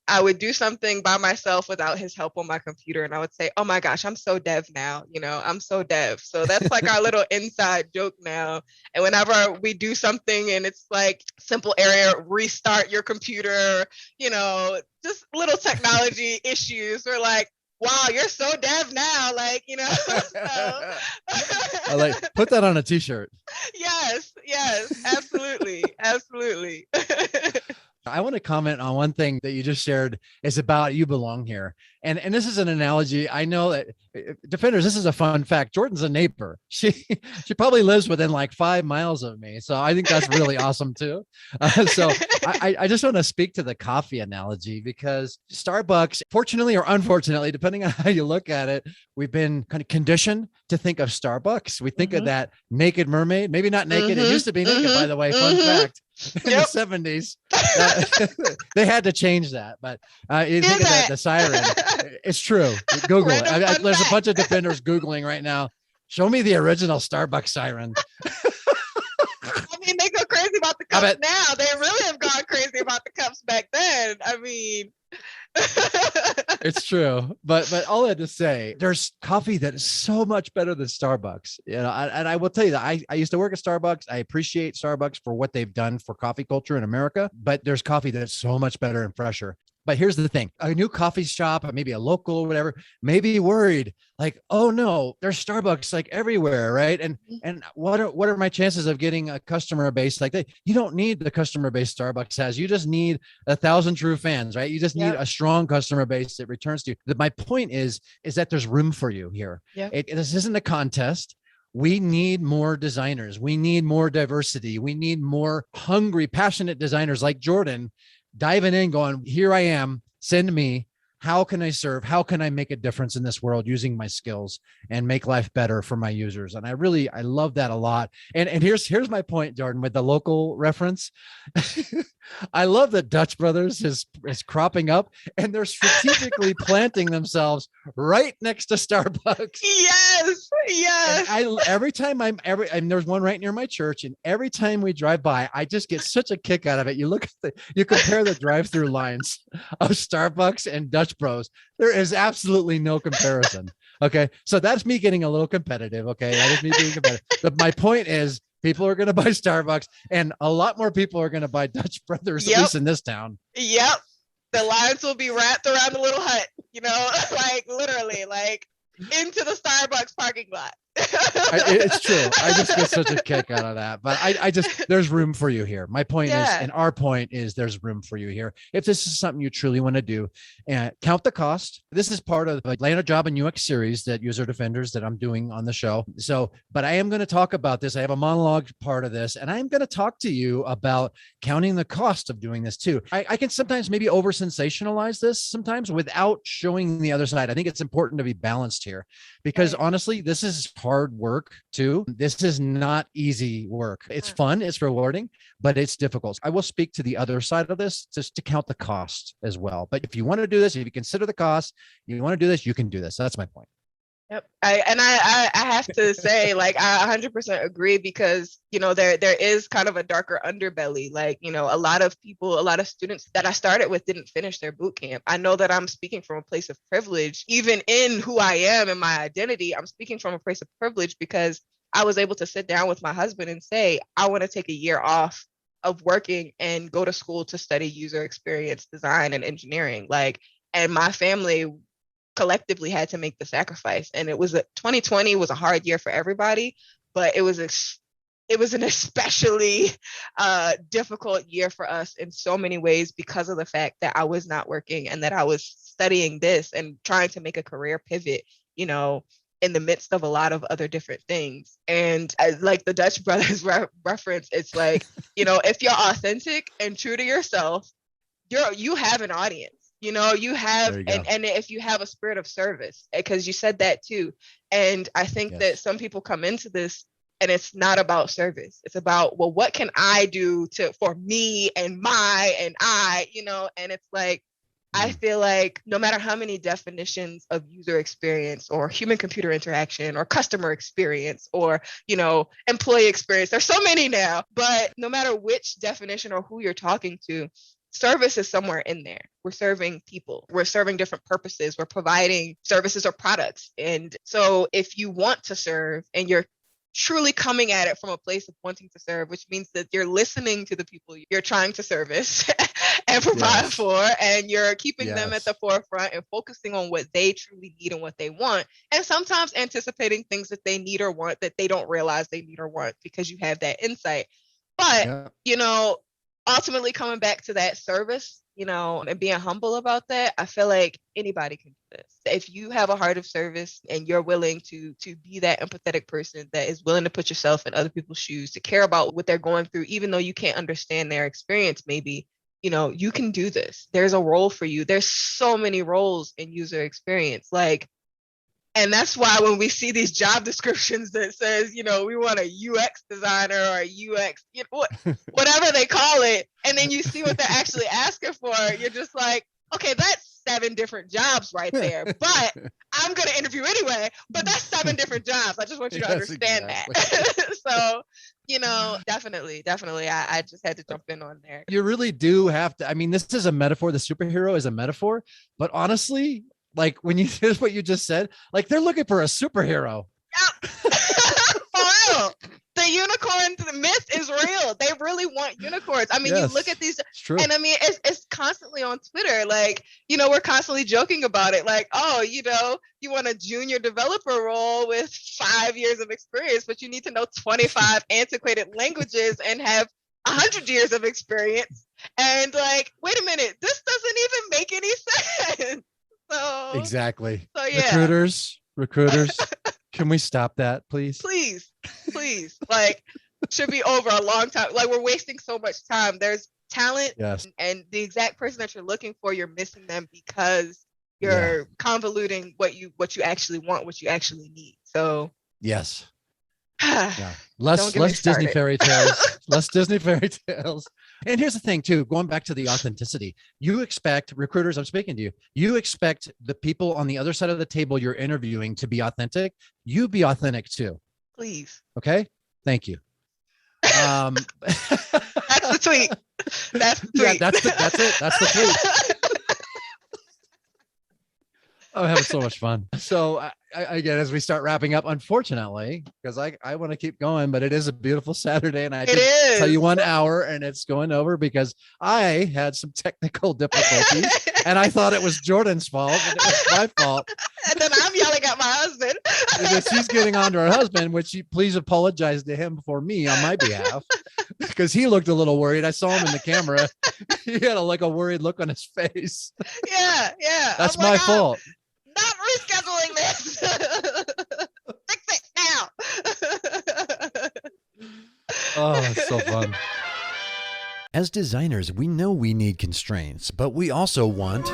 I would do something by myself without his help on my computer. And I would say, oh my gosh, I'm so dev now. I'm so dev. So that's our little inside joke now. And whenever we do something and it's simple error, restart your computer, just little technology issues, we're like, wow, you're so dev now. So. I put that on a t-shirt. Yes, absolutely. Absolutely. I want to comment on one thing that you just shared is about you belong here. And this is an analogy. I know that Defenders, this is a fun fact. Jordan's a neighbor. She probably lives within 5 miles of me. So I think that's really awesome too. So I just want to speak to the coffee analogy, because Starbucks, fortunately or unfortunately, depending on how you look at it, we've been kind of conditioned to think of Starbucks. We think of that naked mermaid, maybe not naked. It used to be naked, by the way, fun fact. In the 70s, they had to change that. But you think of the siren. It's true. Google it. There's a bunch of Defenders Googling right now. Show me the original Starbucks siren. I mean, they go crazy about the cups now. They really have gone crazy about the cups back then. I mean... It's true. But all I had to say, there's coffee that is so much better than Starbucks. And I will tell you that I used to work at Starbucks. I appreciate Starbucks for what they've done for coffee culture in America, but there's coffee that's so much better and fresher. But here's the thing, a new coffee shop, maybe a local or whatever, may be worried oh no, there's Starbucks everywhere. Right. And what are my chances of getting a customer base like that? You don't need the customer base Starbucks has. You just need 1,000 true fans, right? You just need a strong customer base that returns to you. My point is that there's room for you here. This isn't a contest. We need more designers. We need more diversity. We need more hungry, passionate designers like Jordan diving in, going, here I am, send me. How can I serve? How can I make a difference in this world using my skills and make life better for my users? And I love that a lot. And here's my point, Jordan, with the local reference. I love that Dutch Brothers is cropping up, and they're strategically planting themselves right next to Starbucks. Yes. And every time and there's one right near my church, and every time we drive by, I just get such a kick out of it. You compare the drive-through lines of Starbucks and Dutch Bros. There is absolutely no comparison. Okay. So that's me getting a little competitive. Okay. That is me being competitive. But my point is, people are going to buy Starbucks, and a lot more people are going to buy Dutch Brothers, at least in this town. Yep. The lines will be wrapped around the little hut, literally, into the Starbucks parking lot. It's true. I just get such a kick out of that. But I just, there's room for you here. My point is, and our point is, there's room for you here. If this is something you truly want to do, and count the cost. This is part of the Land a Job in UX series that User Defenders that I'm doing on the show. So, but I am going to talk about this. I have a monologue part of this, and I'm going to talk to you about counting the cost of doing this too. I can sometimes maybe over sensationalize this sometimes without showing the other side. I think it's important to be balanced here, because honestly, this is hard work too. This is not easy work. It's fun, it's rewarding, but it's difficult. I will speak to the other side of this, just to count the cost as well. But if you want to do this, if you consider the cost, you want to do this, you can do this. That's my point. Yep. I have to say, like, I 100% agree, because, you know, there is kind of a darker underbelly. Like, you know, a lot of students that I started with didn't finish their boot camp. I know that I'm speaking from a place of privilege, even in who I am and my identity. I'm speaking from a place of privilege because I was able to sit down with my husband and say, I want to take a year off of working and go to school to study user experience design and engineering. Like, and my family collectively had to make the sacrifice. And 2020 was a hard year for everybody, but it was an especially difficult year for us in so many ways, because of the fact that I was not working and that I was studying this and trying to make a career pivot, you know, in the midst of a lot of other different things. And like the Dutch Brothers reference, it's like, you know, if you're authentic and true to yourself, you have an audience. You know, you have, and if you have a spirit of service, because you said that too. And I think that some people come into this and it's not about service. It's about, well, what can I do for me and I, you know, and it's like, I feel like no matter how many definitions of user experience or human computer interaction or customer experience or, you know, employee experience, there's so many now, but no matter which definition or who you're talking to, service is somewhere in there. We're serving people. We're serving different purposes. We're providing services or products. And so if you want to serve and you're truly coming at it from a place of wanting to serve, which means that you're listening to the people you're trying to service and provide for, and you're keeping them at the forefront and focusing on what they truly need and what they want. And sometimes anticipating things that they need or want that they don't realize they need or want because you have that insight. But, you know, ultimately coming back to that service, you know, and being humble about that, I feel like anybody can do this. If you have a heart of service and you're willing to be that empathetic person that is willing to put yourself in other people's shoes, to care about what they're going through, even though you can't understand their experience, maybe, you know, you can do this. There's a role for you. There's so many roles in user experience. Like, and that's why when we see these job descriptions that says, you know, we want a UX designer or a UX, you know, whatever they call it, and then you see what they're actually asking for, you're just like, okay, that's 7 different jobs right there. But I'm going to interview anyway, but that's 7 different jobs. I just want you to understand that. So, you know, definitely. I just had to jump in on there. You really do have to. I mean, this is a metaphor. The superhero is a metaphor, but honestly, like when you here's what you just said, like they're looking for a superhero. Yep. For real. The unicorn myth is real. They really want unicorns. I mean, you look at these, and I mean, it's constantly on Twitter. Like, you know, we're constantly joking about it. Like, oh, you know, you want a junior developer role with 5 years of experience, but you need to know 25 antiquated languages and have 100 years of experience. And like, wait a minute, this doesn't even make any sense. So exactly. So yeah. Recruiters, can we stop that, please? Please. Like, should be over a long time. Like, we're wasting so much time. There's talent, and the exact person that you're looking for, you're missing them because you're convoluting what you actually want, what you actually need. So yes. Less Disney fairy tales. Less Disney fairy tales. And here's the thing too, going back to the authenticity, you expect recruiters, I'm speaking to you, you expect the people on the other side of the table you're interviewing to be authentic. You be authentic too. Please. Okay. Thank you. That's the tweet. That's the tweet. Yeah, that's it. That's the tweet. I'm having so much fun. So again, as we start wrapping up, unfortunately, because I want to keep going, but it is a beautiful Saturday, and I It did tell you is. 1 hour, and it's going over because I had some technical difficulties, and I thought it was Jordan's fault, and it was my fault. And then I'm yelling at my husband. And then she's getting on to her husband, which she please apologize to him for me on my behalf, because he looked a little worried. I saw him in the camera. He had a worried look on his face. Yeah. That's I'm my like, fault. Not rescheduling this. Fix it now. Oh, it's so fun. As designers, we know we need constraints, but we also want...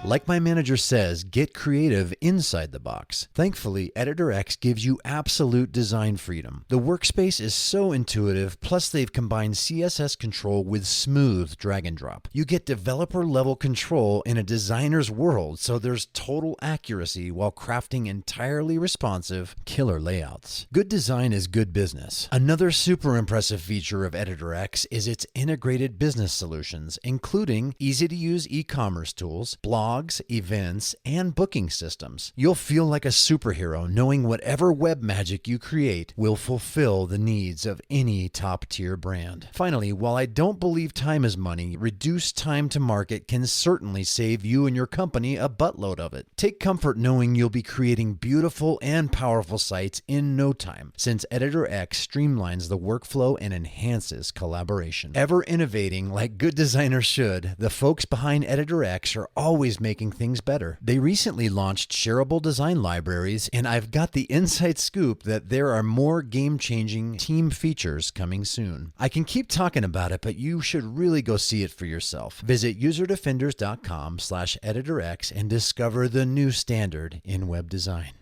Like my manager says, get creative inside the box. Thankfully, Editor X gives you absolute design freedom. The workspace is so intuitive, plus they've combined CSS control with smooth drag and drop. You get developer level control in a designer's world, so there's total accuracy while crafting entirely responsive, killer layouts. Good design is good business. Another super impressive feature of Editor X is its integrated business solutions, including easy-to-use e-commerce tools, blogs, events, and booking systems. You'll feel like a superhero knowing whatever web magic you create will fulfill the needs of any top-tier brand. Finally, while I don't believe time is money, reduced time to market can certainly save you and your company a buttload of it. Take comfort knowing you'll be creating beautiful and powerful sites in no time, since Editor X streamlines the workflow and enhances collaboration. Ever innovating like good designers should, the folks behind Editor X are always making things better. They recently launched shareable design libraries, and I've got the inside scoop that there are more game-changing team features coming soon. I can keep talking about it, but you should really go see it for yourself. Visit userdefenders.com/editorx and discover the new standard in web design.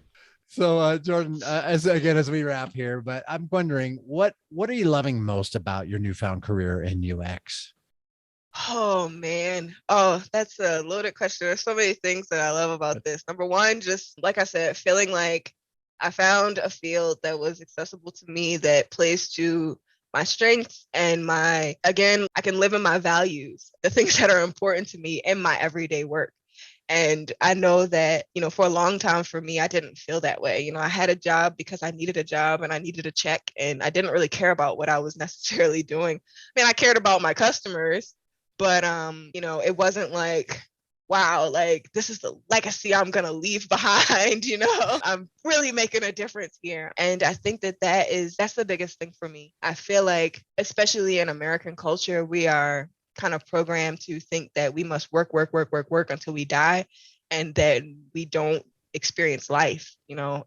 So, Jordan, as we wrap here, but I'm wondering, what are you loving most about your newfound career in UX? Oh man. Oh, that's a loaded question. There's so many things that I love about this. Number one, just like I said, feeling like I found a field that was accessible to me, that plays to my strengths and I can live in my values, the things that are important to me in my everyday work. And I know that, for a long time for me, I didn't feel that way. I had a job because I needed a job and I needed a check, and I didn't really care about what I was necessarily doing. I mean, I cared about my customers, but, it wasn't like, wow, like this is the legacy I'm going to leave behind. I'm really making a difference here. And I think that's the biggest thing for me. I feel like, especially in American culture, we are kind of programmed to think that we must work until we die, and that we don't experience life,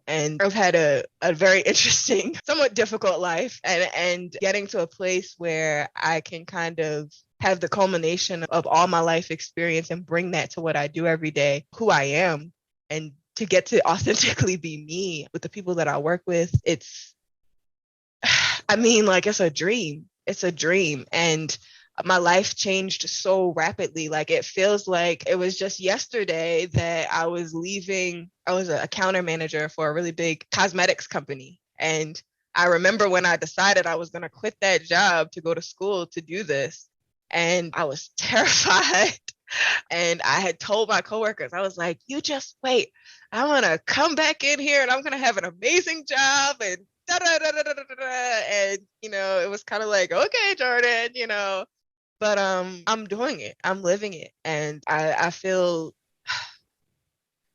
and I've had a very interesting, somewhat difficult life, and getting to a place where I can kind of have the culmination of all my life experience and bring that to what I do every day, who I am, and to get to authentically be me with the people that I work with. It's a dream. It's a dream. And my life changed so rapidly. Like, it feels like it was just yesterday that I was leaving. I was a counter manager for a really big cosmetics company. And I remember when I decided I was going to quit that job to go to school to do this. And I was terrified. And I had told my coworkers, I was like, you just wait. I'm going to come back in here and I'm going to have an amazing job. And da da da da da da da. And, it was kind of like, okay, Jordan, but I'm doing it. I'm living it. And I feel,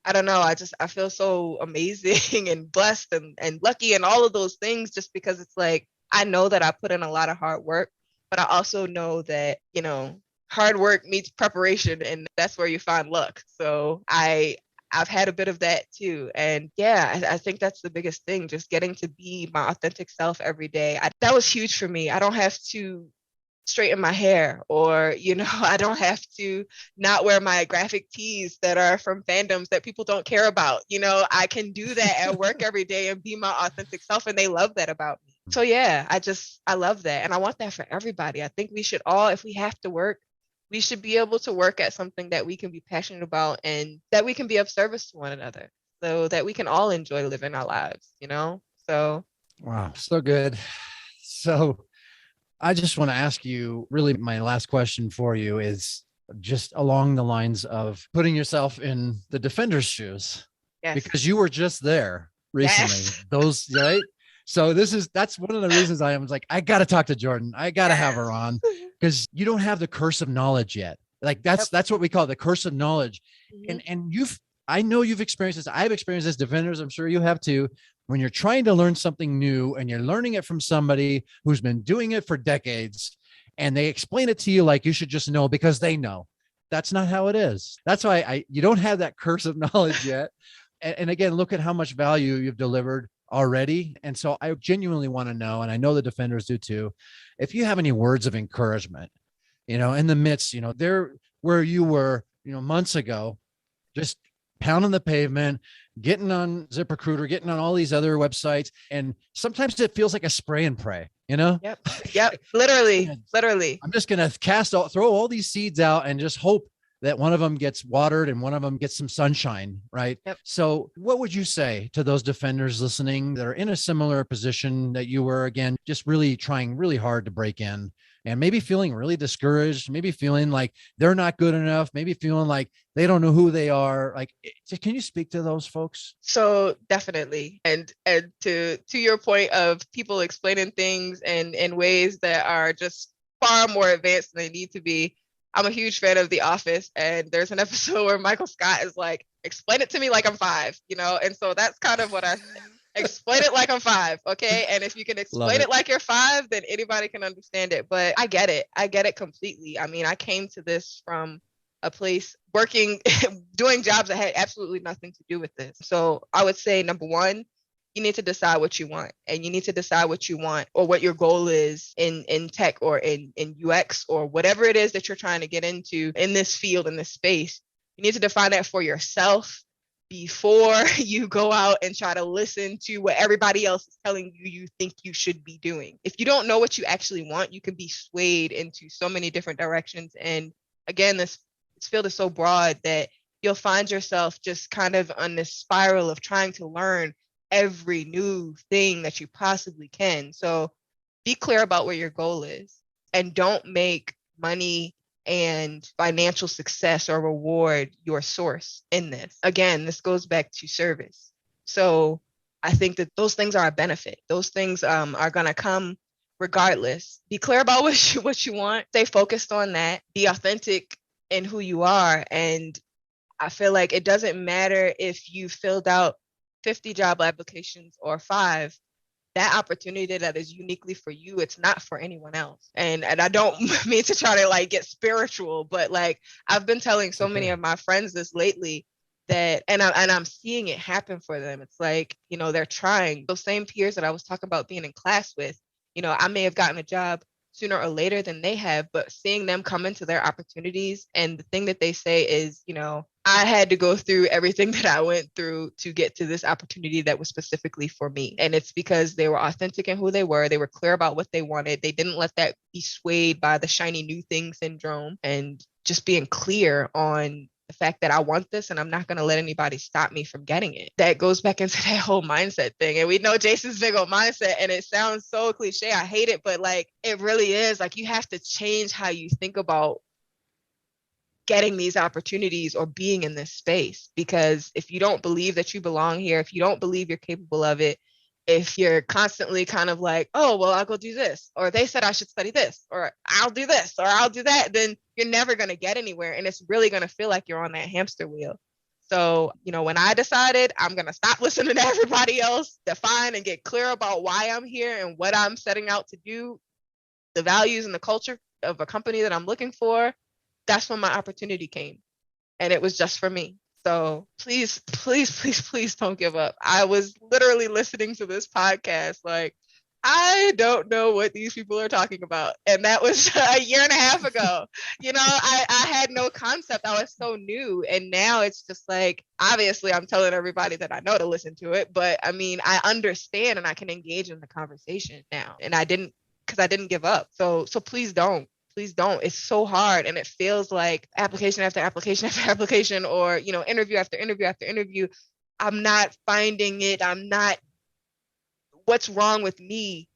I don't know, I feel so amazing and blessed and lucky and all of those things, just because it's like, I know that I put in a lot of hard work, but I also know that, hard work meets preparation, and that's where you find luck. So I've had a bit of that too. And yeah, I think that's the biggest thing, just getting to be my authentic self every day. That was huge for me. I don't have to straighten my hair, or, I don't have to not wear my graphic tees that are from fandoms that people don't care about. I can do that at work every day and be my authentic self, and they love that about me. So yeah, I love that. And I want that for everybody. I think we should all, if we have to work, we should be able to work at something that we can be passionate about and that we can be of service to one another, so that we can all enjoy living our lives, So. Wow. So good. So I just want to ask you, really, my last question for you is, just along the lines of putting yourself in the defender's shoes, Yes. because you were just there recently. Yes. Those, right? So that's one of the reasons I was like, I got to talk to Jordan. I got to have her on, because you don't have the curse of knowledge yet. Like that's what we call the curse of knowledge. Mhm. And I know you've experienced this. I've experienced this, defenders. I'm sure you have too. When you're trying to learn something new and you're learning it from somebody who's been doing it for decades, and they explain it to you like you should just know because they know. That's not how it is. That's why you don't have that curse of knowledge yet. And again, look at how much value you've delivered already. And so I genuinely want to know, and I know the defenders do too, if you have any words of encouragement, in the midst, there where you were, months ago, just pounding the pavement, getting on ZipRecruiter, getting on all these other websites. And sometimes it feels like a spray and pray, Yep. Literally. I'm just going to throw all these seeds out and just hope that one of them gets watered and one of them gets some sunshine, right? Yep. So what would you say to those defenders listening that are in a similar position that you were, again, just really trying really hard to break in, and maybe feeling really discouraged, maybe feeling like they're not good enough, maybe feeling like they don't know who they are? Like, can you speak to those folks? So definitely. And to your point of people explaining things in ways that are just far more advanced than they need to be. I'm a huge fan of The Office, and there's an episode where Michael Scott is like, explain it to me like I'm 5, and so that's kind of what I explain it like I'm 5. Okay. And if you can explain it like you're 5, then anybody can understand it. But I get it completely. I mean, I came to this from a place working, doing jobs that had absolutely nothing to do with this. So I would say, number one, you need to decide what you want, and you need to decide what you want or what your goal is in tech or in UX or whatever it is that you're trying to get into in this field, in this space. You need to define that for yourself before you go out and try to listen to what everybody else is telling you think you should be doing. If you don't know what you actually want, you can be swayed into so many different directions. And again, this field is so broad that you'll find yourself just kind of on this spiral of trying to learn every new thing that you possibly can. So be clear about what your goal is, and don't make money and financial success or reward your source in this. Again, this goes back to service. So I think that those things are a benefit. Those things are going to come regardless. Be clear about what you want. Stay focused on that. Be authentic in who you are. And I feel like it doesn't matter if you filled out 50 job applications or 5. That opportunity that is uniquely for you, it's not for anyone else. And I don't mean to try to like get spiritual, but like I've been telling so many of my friends this lately, that and I'm seeing it happen for them. It's like, they're trying. Those same peers that I was talking about being in class with, I may have gotten a job sooner or later than they have, but seeing them come into their opportunities, and the thing that they say is, I had to go through everything that I went through to get to this opportunity that was specifically for me. And it's because they were authentic in who they were. They were clear about what they wanted. They didn't let that be swayed by the shiny new thing syndrome, and just being clear on the fact that I want this and I'm not going to let anybody stop me from getting it. That goes back into that whole mindset thing. And we know Jason's big on mindset, and it sounds so cliche. I hate it, but like, it really is. Like, you have to change how you think about getting these opportunities or being in this space. Because if you don't believe that you belong here, if you don't believe you're capable of it, if you're constantly kind of like, oh, well, I'll go do this, or they said I should study this, or I'll do this, or I'll do that, then you're never going to get anywhere. And it's really going to feel like you're on that hamster wheel. So, when I decided I'm going to stop listening to everybody else, define and get clear about why I'm here and what I'm setting out to do, the values and the culture of a company that I'm looking for, that's when my opportunity came. And it was just for me. So please, please, please, please don't give up. I was literally listening to this podcast like, I don't know what these people are talking about. And that was a year and a half ago. I had no concept. I was so new. And now it's just like, obviously I'm telling everybody that I know to listen to it. But I mean, I understand and I can engage in the conversation now. And I didn't give up. So please don't. Please don't. It's so hard. And it feels like application after application after application, or, interview after interview after interview. I'm not finding it. What's wrong with me?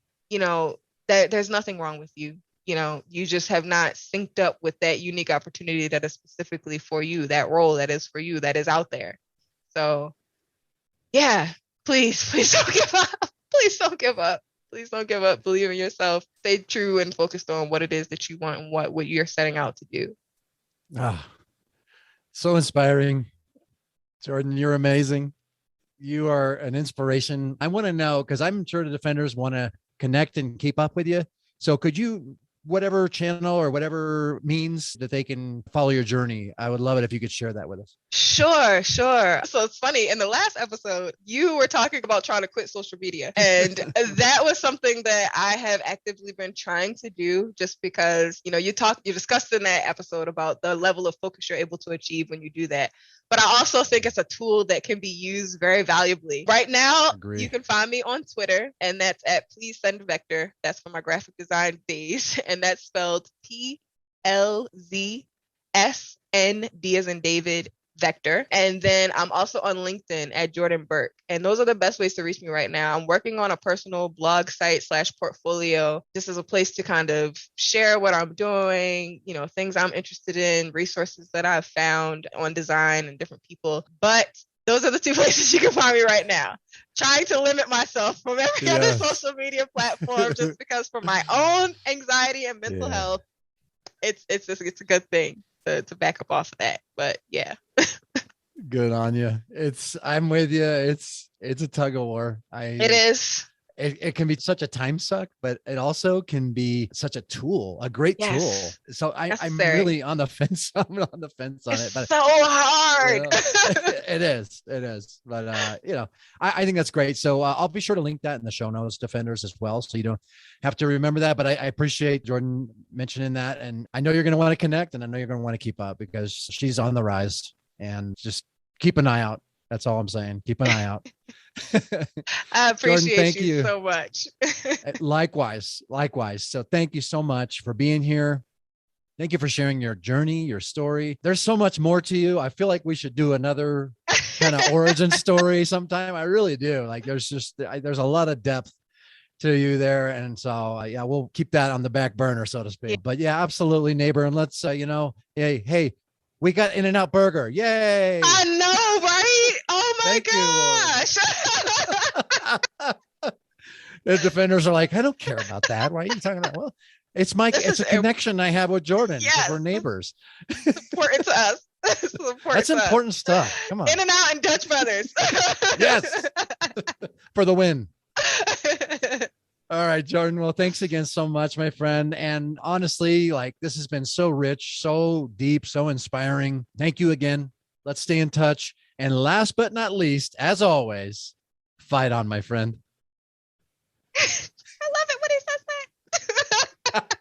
There's nothing wrong with you. You just have not synced up with that unique opportunity that is specifically for you, that role that is for you, that is out there. So yeah, please don't give up. Please don't give up. Please don't give up. Believe in yourself. Stay true and focused on what it is that you want and what you're setting out to do. Ah, so inspiring. Jordan, you're amazing. You are an inspiration. I want to know, because I'm sure the defenders want to connect and keep up with you. So could you, whatever channel or whatever means that they can follow your journey, I would love it if you could share that with us. Sure. So it's funny. In the last episode, you were talking about trying to quit social media. And that was something that I have actively been trying to do, just because, you discussed in that episode about the level of focus you're able to achieve when you do that. But I also think it's a tool that can be used very valuably. Right now, you can find me on Twitter, and that's at Please Send Vector. That's for my graphic design days. And that's spelled PLZSND as in David Vector. And then I'm also on LinkedIn at Jordan Burke. And those are the best ways to reach me right now. I'm working on a personal blog site / portfolio, just as a place to kind of share what I'm doing, things I'm interested in, resources that I've found on design and different people. But those are the two places you can find me right now. Trying to limit myself from every other social media platform, just because for my own anxiety and mental health, it's a good thing to back up off of that. But yeah. Good on you. I'm with you. It's a tug of war. It is. It can be such a time suck, but it also can be such a tool, a great tool. So I'm really on the fence. I'm on the fence on it. But so hard. It is. But I think that's great. So I'll be sure to link that in the show notes, defenders, as well, so you don't have to remember that. But I appreciate Jordan mentioning that, and I know you're going to want to connect, and I know you're going to want to keep up, because she's on the rise. And just keep an eye out. That's all I'm saying. Keep an eye out. I appreciate Jordan, you so much. Likewise. So thank you so much for being here. Thank you for sharing your journey, your story. There's so much more to you. I feel like we should do another kind of origin story sometime. I really do. Like there's a lot of depth to you there. And so, we'll keep that on the back burner, so to speak. But yeah, absolutely, neighbor. And let's, hey, we got In-N-Out Burger. Yay. I know, right? Oh my gosh. The defenders are like, I don't care about that. Why are you talking about? Well, it's a connection I have with Jordan. Yes. We're neighbors. It's important to us. That's important stuff. Come on. In-N-Out and Dutch Brothers. Yes. For the win. All right, Jordan. Well, thanks again so much, my friend. And honestly, this has been so rich, so deep, so inspiring. Thank you again. Let's stay in touch. And last but not least, as always, fight on, my friend. I love it when he says that.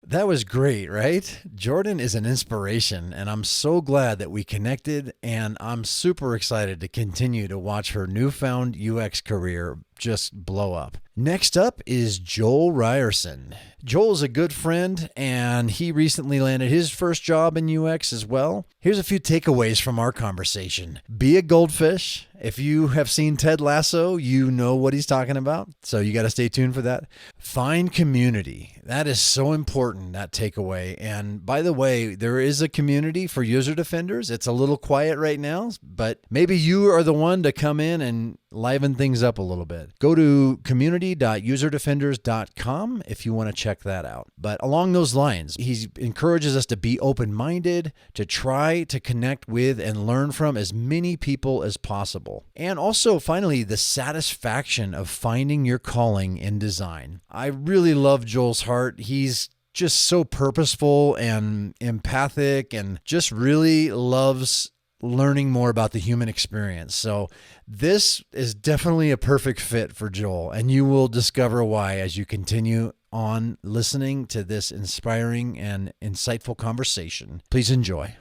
That was great, right? Jordan is an inspiration, and I'm so glad that we connected, and I'm super excited to continue to watch her newfound UX career just blow up. Next up is Joel Ryerson. Joel's a good friend, and he recently landed his first job in UX as well. Here's a few takeaways from our conversation. Be a goldfish. If you have seen Ted Lasso, you know what he's talking about, so you got to stay tuned for that. Find community. That is so important, that takeaway. And by the way, there is a community for user defenders. It's a little quiet right now, but maybe you are the one to come in and liven things up a little bit. Go to community.userdefenders.com if you want to check that out. But along those lines, he encourages us to be open-minded, to try to connect with and learn from as many people as possible. And also, finally, the satisfaction of finding your calling in design. I really love Joel's heart. He's just so purposeful and empathic and just really loves learning more about the human experience. So this is definitely a perfect fit for Joel, and you will discover why as you continue on listening to this inspiring and insightful conversation. Please enjoy.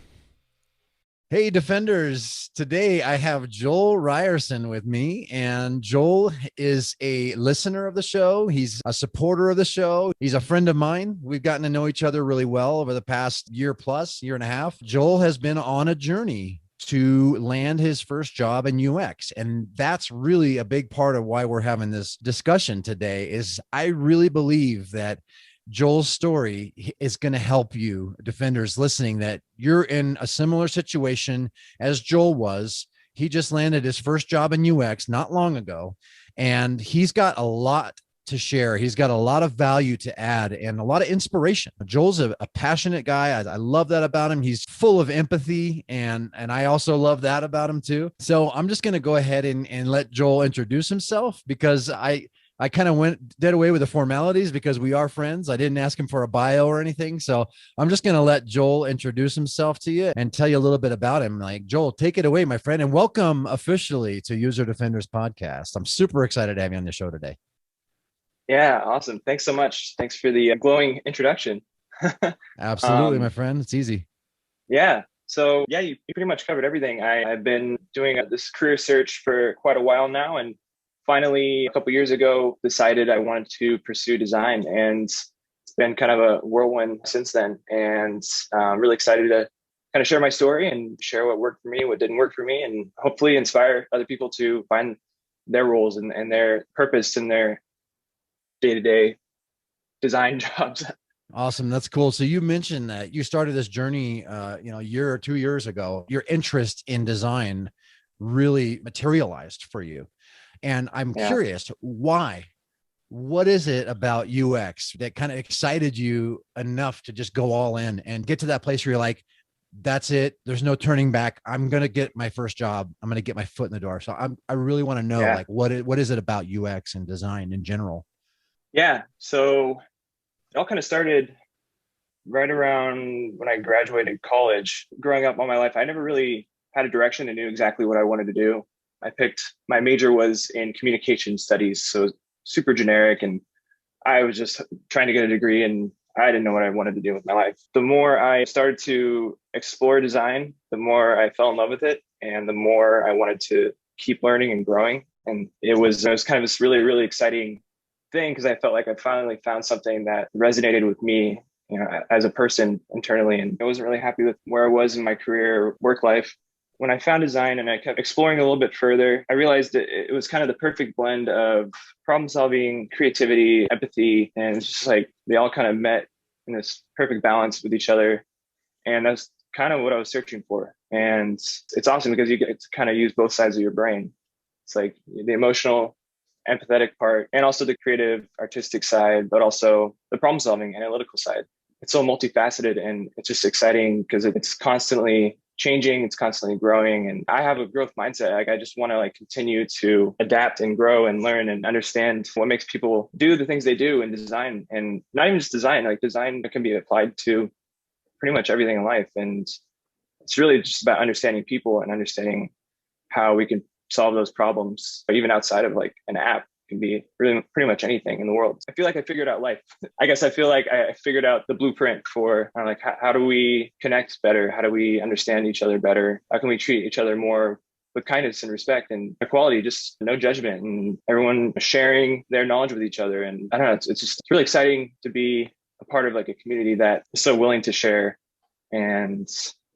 Hey, Defenders. Today I have Joel Ryerson with me, and Joel is a listener of the show. He's a supporter of the show. He's a friend of mine. We've gotten to know each other really well over the past year and a half. Joel has been on a journey to land his first job in UX. And that's really a big part of why we're having this discussion today. Is I really believe that Joel's story is going to help you, defenders listening, that you're in a similar situation as Joel was. He just landed his first job in UX not long ago, and he's got a lot to share. He's got a lot of value to add and a lot of inspiration. Joel's a passionate guy. I love that about him. He's full of empathy, and I also love that about him too. So I'm just going to go ahead and let Joel introduce himself, because I kind of did away with the formalities because we are friends. I didn't ask him for a bio or anything. So I'm just going to let Joel introduce himself to you and tell you a little bit about him. Like, Joel, take it away, my friend, and welcome officially to User Defenders Podcast. I'm super excited to have you on the show today. Yeah, awesome. Thanks so much. Thanks for the glowing introduction. Absolutely, my friend. It's easy. Yeah. So yeah, you pretty much covered everything. I've been doing this career search for quite a while now, and finally a couple years ago decided I wanted to pursue design, and it's been kind of a whirlwind since then. And I'm really excited to kind of share my story and share what worked for me, what didn't work for me, and hopefully inspire other people to find their roles and their purpose in their day-to-day design jobs. Awesome. That's cool. So you mentioned that you started this journey, a year or 2 years ago. Your interest in design really materialized for you. And I'm curious, why? What is it about UX that kind of excited you enough to just go all in and get to that place where you're like, that's it. There's no turning back. I'm going to get my first job. I'm going to get my foot in the door. So I really want to know, like, what is it about UX and design in general? Yeah. So it all kind of started right around when I graduated college. Growing up all my life, I never really had a direction and knew exactly what I wanted to do. My major was in communication studies, so super generic, and I was just trying to get a degree, and I didn't know what I wanted to do with my life. The more I started to explore design, the more I fell in love with it, and the more I wanted to keep learning and growing. And it was kind of this really, really exciting thing, because I felt like I finally found something that resonated with me, as a person internally. And I wasn't really happy with where I was in my career, work life. When I found design and I kept exploring a little bit further, I realized that it was kind of the perfect blend of problem solving, creativity, empathy, and it's just like they all kind of met in this perfect balance with each other. And that's kind of what I was searching for. And it's awesome because you get to kind of use both sides of your brain. It's like the emotional, empathetic part, and also the creative, artistic side, but also the problem solving, analytical side. It's so multifaceted, and it's just exciting because it's constantly changing, it's constantly growing. And I have a growth mindset. Like, I just want to continue to adapt and grow and learn and understand what makes people do the things they do in design. And not even just design, design that can be applied to pretty much everything in life. And it's really just about understanding people and understanding how we can solve those problems, but even outside of an app. Can be really pretty much anything in the world. I feel like I figured out life. I guess I feel like I figured out the blueprint for how do we connect better? How do we understand each other better? How can we treat each other more with kindness and respect and equality, just no judgment, and everyone sharing their knowledge with each other. And I don't know, it's really exciting to be a part of a community that is so willing to share and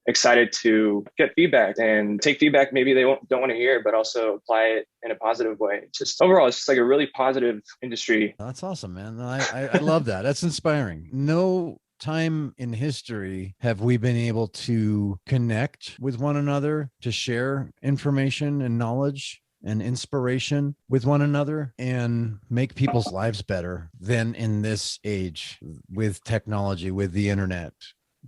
excited to get feedback and take feedback maybe they don't want to hear, but also apply it in a positive way. Just overall, it's just a really positive industry. That's awesome, man. I love that. That's inspiring. No time in history have we been able to connect with one another, to share information and knowledge and inspiration with one another and make people's lives better than in this age with technology, with the internet,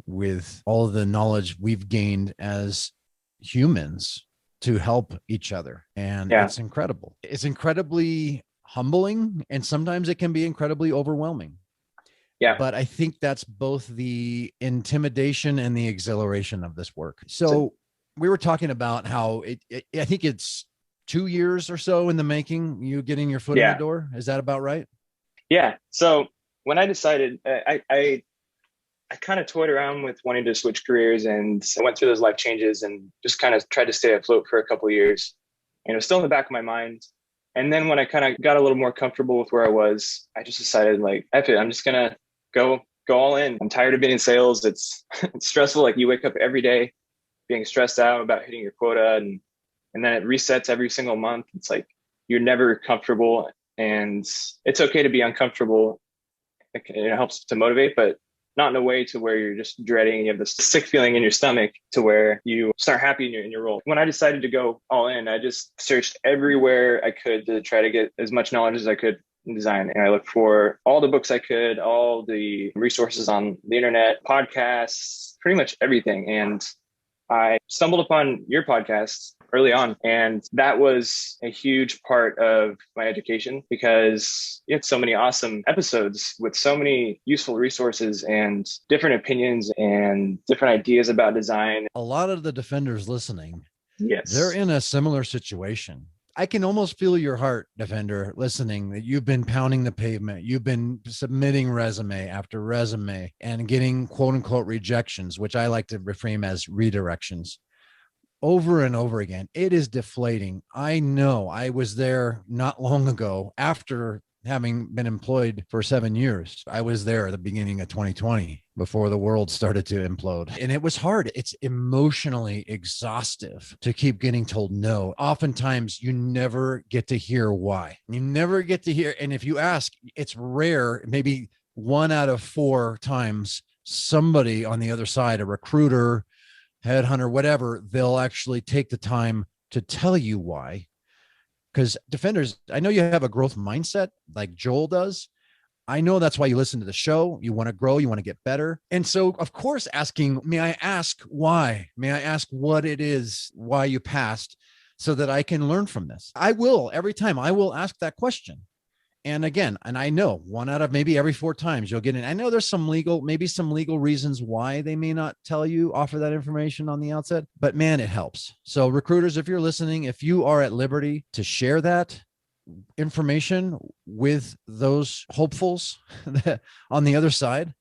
with all the knowledge we've gained as humans to help each other. And it's incredible. It's incredibly humbling, and sometimes it can be incredibly overwhelming. Yeah. But I think that's both the intimidation and the exhilaration of this work. So we were talking about how I think it's 2 years or so in the making, you getting your foot in the door. Is that about right? Yeah. So when I decided, I kind of toyed around with wanting to switch careers, and I went through those life changes and just kind of tried to stay afloat for a couple of years. And it was still in the back of my mind. And then when I kind of got a little more comfortable with where I was, I just decided F it, I'm just going to go all in. I'm tired of being in sales. It's stressful. You wake up every day being stressed out about hitting your quota, and then it resets every single month. It's you're never comfortable, and it's okay to be uncomfortable it helps to motivate, but not in a way to where you're just dreading, you have this sick feeling in your stomach to where you start happy in your role. When I decided to go all in, I just searched everywhere I could to try to get as much knowledge as I could in design. And I looked for all the books I could, all the resources on the internet, podcasts, pretty much everything. And I stumbled upon your podcast early on, and that was a huge part of my education because you had so many awesome episodes with so many useful resources and different opinions and different ideas about design. A lot of the defenders listening, Yes, they're in a similar situation. I can almost feel your heart, defender, listening, that you've been pounding the pavement. You've been submitting resume after resume and getting quote unquote rejections, which I like to reframe as redirections, over and over again. It is deflating. I know. I was there not long ago after having been employed for 7 years. I was there at the beginning of 2020 before the world started to implode. And it was hard. It's emotionally exhaustive to keep getting told no. Oftentimes you never get to hear why. You never get to hear. And if you ask, it's rare, maybe 1 out of 4 times somebody on the other side, a recruiter, headhunter, whatever, they'll actually take the time to tell you why. Because defenders, I know you have a growth mindset like Joel does. I know that's why you listen to the show. You want to grow, you want to get better. And so, of course, asking, may I ask why? May I ask what it is, why you passed, so that I can learn from this? I will, every time I will ask that question. And again, and I know 1 out of maybe every 4 times you'll get in. I know there's maybe some legal reasons why they may not tell you, offer that information on the outset, but man, it helps. So recruiters, if you're listening, if you are at liberty to share that information with those hopefuls on the other side,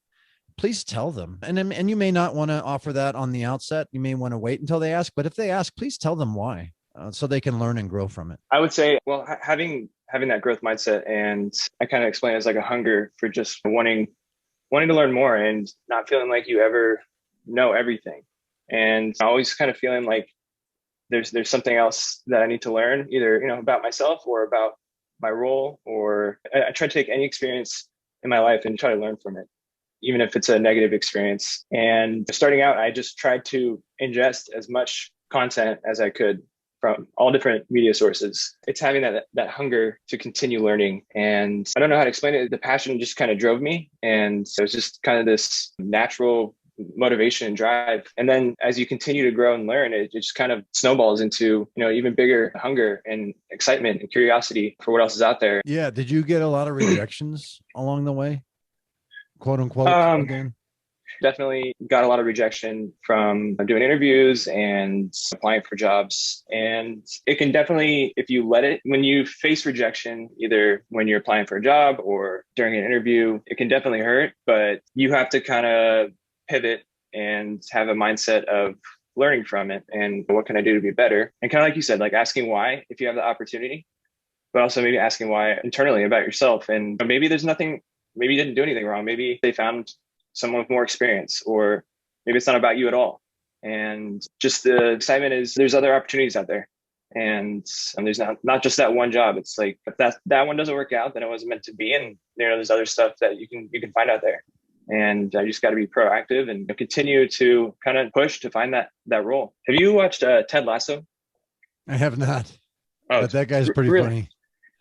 please tell them. And you may not want to offer that on the outset. You may want to wait until they ask, but if they ask, please tell them why, so they can learn and grow from it. I would say, well, having that growth mindset, and I kind of explain it as like a hunger for just wanting to learn more and not feeling like you ever know everything. And always kind of feeling like there's something else that I need to learn, either, about myself or about my role, or I try to take any experience in my life and try to learn from it, even if it's a negative experience. And starting out, I just tried to ingest as much content as I could from all different media sources. It's having that hunger to continue learning. And I don't know how to explain it. The passion just kind of drove me. And so it's just kind of this natural motivation and drive. And then as you continue to grow and learn, it just kind of snowballs into, even bigger hunger and excitement and curiosity for what else is out there. Yeah. Did you get a lot of rejections along the way? Quote unquote, again? Definitely got a lot of rejection from doing interviews and applying for jobs. And it can definitely, if you let it, when you face rejection, either when you're applying for a job or during an interview, it can definitely hurt, but you have to kind of pivot and have a mindset of learning from it and what can I do to be better? And kind of like you said, like asking why, if you have the opportunity, but also maybe asking why internally about yourself. And maybe there's nothing, maybe you didn't do anything wrong. Maybe they found someone with more experience, or maybe it's not about you at all. And just the excitement is there's other opportunities out there. And there's not just that one job. It's like, if that one doesn't work out, then it wasn't meant to be. And there's other stuff that you can find out there. And you just got to be proactive and continue to kind of push to find that role. Have you watched Ted Lasso? I have not. Oh, but that guy's pretty funny.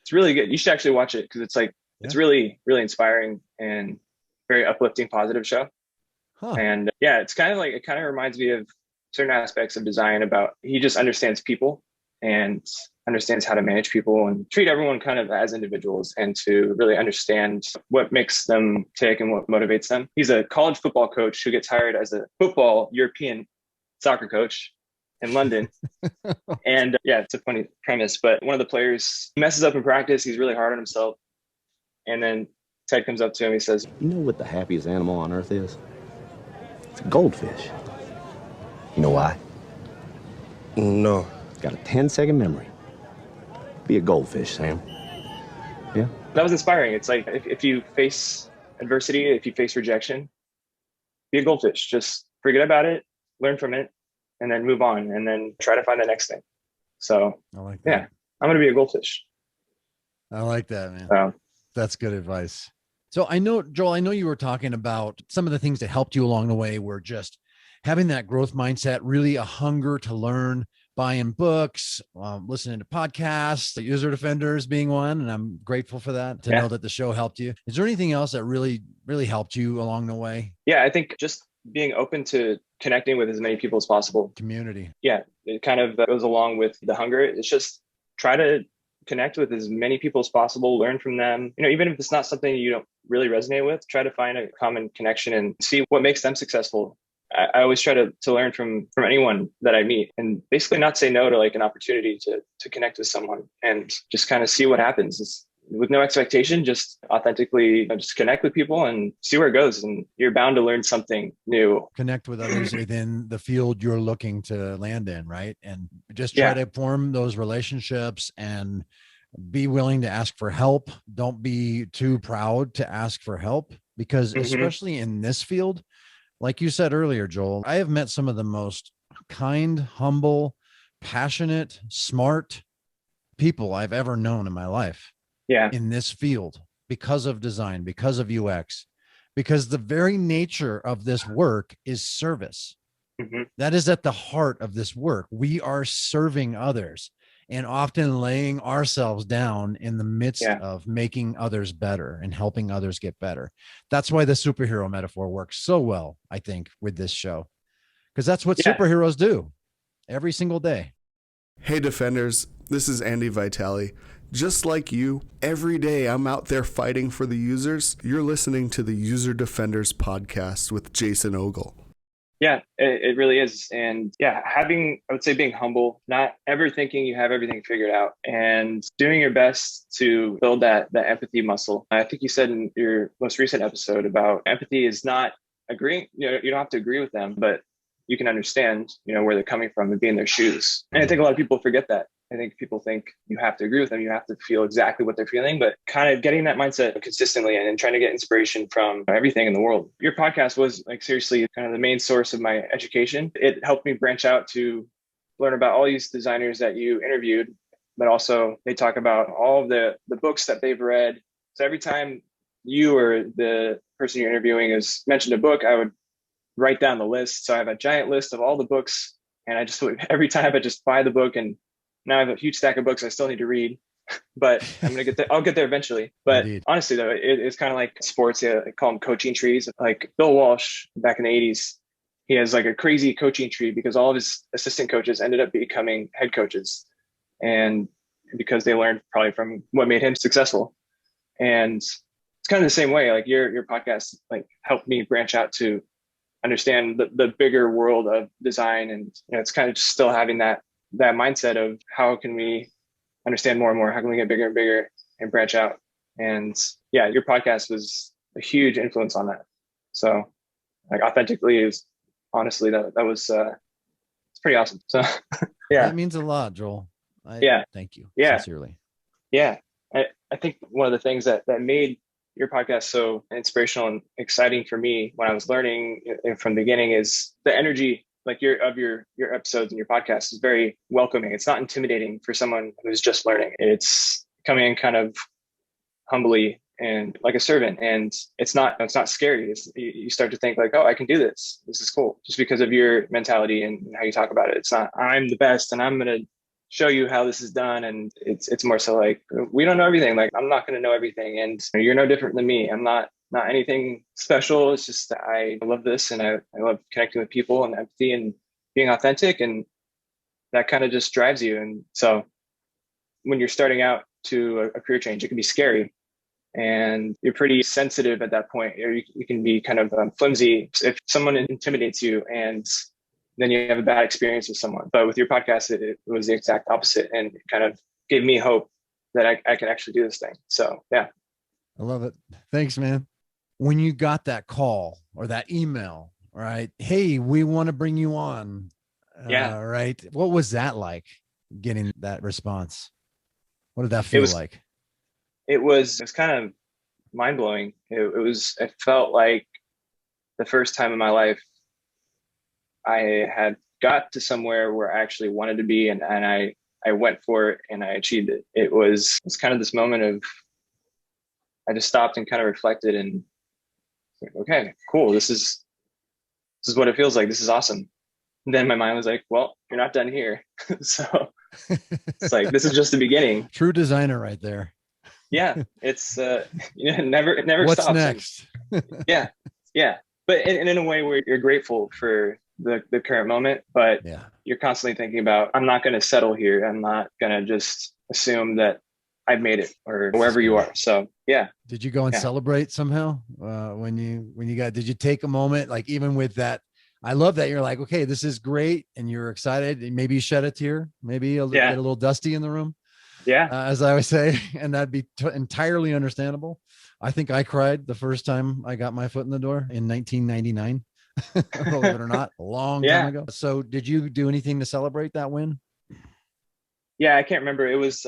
It's really good. You should actually watch it because it's like, it's really, really inspiring and very uplifting, positive show. Huh. And yeah, it kind of reminds me of certain aspects of design about, he just understands people and understands how to manage people and treat everyone kind of as individuals and to really understand what makes them tick and what motivates them. He's a college football coach who gets hired as a football European soccer coach in London. And yeah, it's a funny premise, but one of the players messes up in practice. He's really hard on himself. And then Ted comes up to him, he says, "You know what the happiest animal on earth is? It's a goldfish. You know why? No. It's got a 10-second memory. Be a goldfish, Sam." Yeah? That was inspiring. It's like, if you face adversity, if you face rejection, be a goldfish. Just forget about it, learn from it, and then move on, and then try to find the next thing. So I like that. Yeah, I'm going to be a goldfish. I like that, man. That's good advice. So I know, Joel, I know you were talking about some of the things that helped you along the way were just having that growth mindset, really a hunger to learn, buying books, listening to podcasts, the User Defenders being one. And I'm grateful for that, to know that the show helped you. Is there anything else that really, really helped you along the way? Yeah, I think just being open to connecting with as many people as possible. Community. Yeah, it kind of goes along with the hunger. It's just try to connect with as many people as possible, learn from them. Even if it's not something you don't really resonate with, try to find a common connection and see what makes them successful. I always try to learn from anyone that I meet, and basically not say no to like an opportunity to connect with someone, and just kind of see what happens. With no expectation, just authentically just connect with people and see where it goes. And you're bound to learn something new. Connect with others within the field you're looking to land in, right? And just try to form those relationships and be willing to ask for help. Don't be too proud to ask for help, because especially in this field, like you said earlier, Joel, I have met some of the most kind, humble, passionate, smart people I've ever known in my life. In this field, because of design, because of UX, because the very nature of this work is service. That is at the heart of this work. We are serving others and often laying ourselves down in the midst of making others better and helping others get better. That's why the superhero metaphor works so well, I think, with this show, because that's what superheroes do every single day. Hey, Defenders, this is Andy Vitale. Just like you, every day I'm out there fighting for the users. You're listening to the User Defenders podcast with Jason Ogle. Yeah, it really is. And I would say being humble, not ever thinking you have everything figured out, and doing your best to build that empathy muscle. I think you said in your most recent episode about empathy is not agreeing. You don't have to agree with them, but you can understand, where they're coming from and be in their shoes. And I think a lot of people forget that. I think people think you have to agree with them. You have to feel exactly what they're feeling, but kind of getting that mindset consistently and trying to get inspiration from everything in the world. Your podcast was like seriously kind of the main source of my education. It helped me branch out to learn about all these designers that you interviewed, but also they talk about all of the books that they've read. So every time you or the person you're interviewing is mentioned a book, I would write down the list. So I have a giant list of all the books, and I just every time I just buy the book, and now I have a huge stack of books I still need to read, but I'm going to get there. I'll get there eventually. But honestly, though, it's kind of like sports. I call them coaching trees. Like Bill Walsh back in the 80s, he has like a crazy coaching tree because all of his assistant coaches ended up becoming head coaches. And because they learned probably from what made him successful. And it's kind of the same way, like your podcast like helped me branch out to understand the bigger world of design. And it's kind of just still having that mindset of how can we understand more and more? How can we get bigger and bigger and branch out? And your podcast was a huge influence on that. So like authentically is honestly, that was, it's pretty awesome. So that means a lot, Joel. Thank you. Sincerely. I think one of the things that made your podcast so inspirational and exciting for me when I was learning from the beginning is the energy, like your episodes and your podcast is very welcoming. It's not intimidating for someone who's just learning. It's coming in kind of humbly and like a servant, and it's not scary. You start to think like, oh, I can do this. This is cool, just because of your mentality and how you talk about it. It's not I'm the best and I'm gonna show you how this is done. And it's more so like, we don't know everything. Like I'm not gonna know everything, and you're no different than me. I'm not anything special. It's just I love this, and I love connecting with people and empathy and being authentic, and that kind of just drives you. And so when you're starting out to a career change, it can be scary, and you're pretty sensitive at that point. Or you can be kind of flimsy if someone intimidates you, and then you have a bad experience with someone. But with your podcast, it was the exact opposite, and it kind of gave me hope that I can actually do this thing. So yeah. I love it. Thanks, man. When you got that call or that email, right? Hey, we want to bring you on. Right. What was that like, getting that response? What did that feel like? It was kind of mind blowing. It felt like the first time in my life I had got to somewhere where I actually wanted to be, and I went for it and I achieved it. It was kind of this moment of I just stopped and kind of reflected and like, okay, cool. This is what it feels like. This is awesome. And then my mind was like, well, you're not done here. So it's like, this is just the beginning. True designer right there. Yeah. It's, it never What's stops. next? Yeah. Yeah. But in a way where you're grateful for the current moment, but Yeah. you're constantly thinking about, I'm not going to settle here. I'm not going to just assume that I've made it or wherever you are. So yeah. Did you go and celebrate somehow when you did you take a moment, like even with that? I love that you're like, okay, this is great. And you're excited. And maybe you shed a tear, maybe get a little dusty in the room. Yeah. As I always say, and that'd be entirely understandable. I think I cried the first time I got my foot in the door in 1999, believe it or not, a long time ago. So did you do anything to celebrate that win? Yeah. I can't remember. It was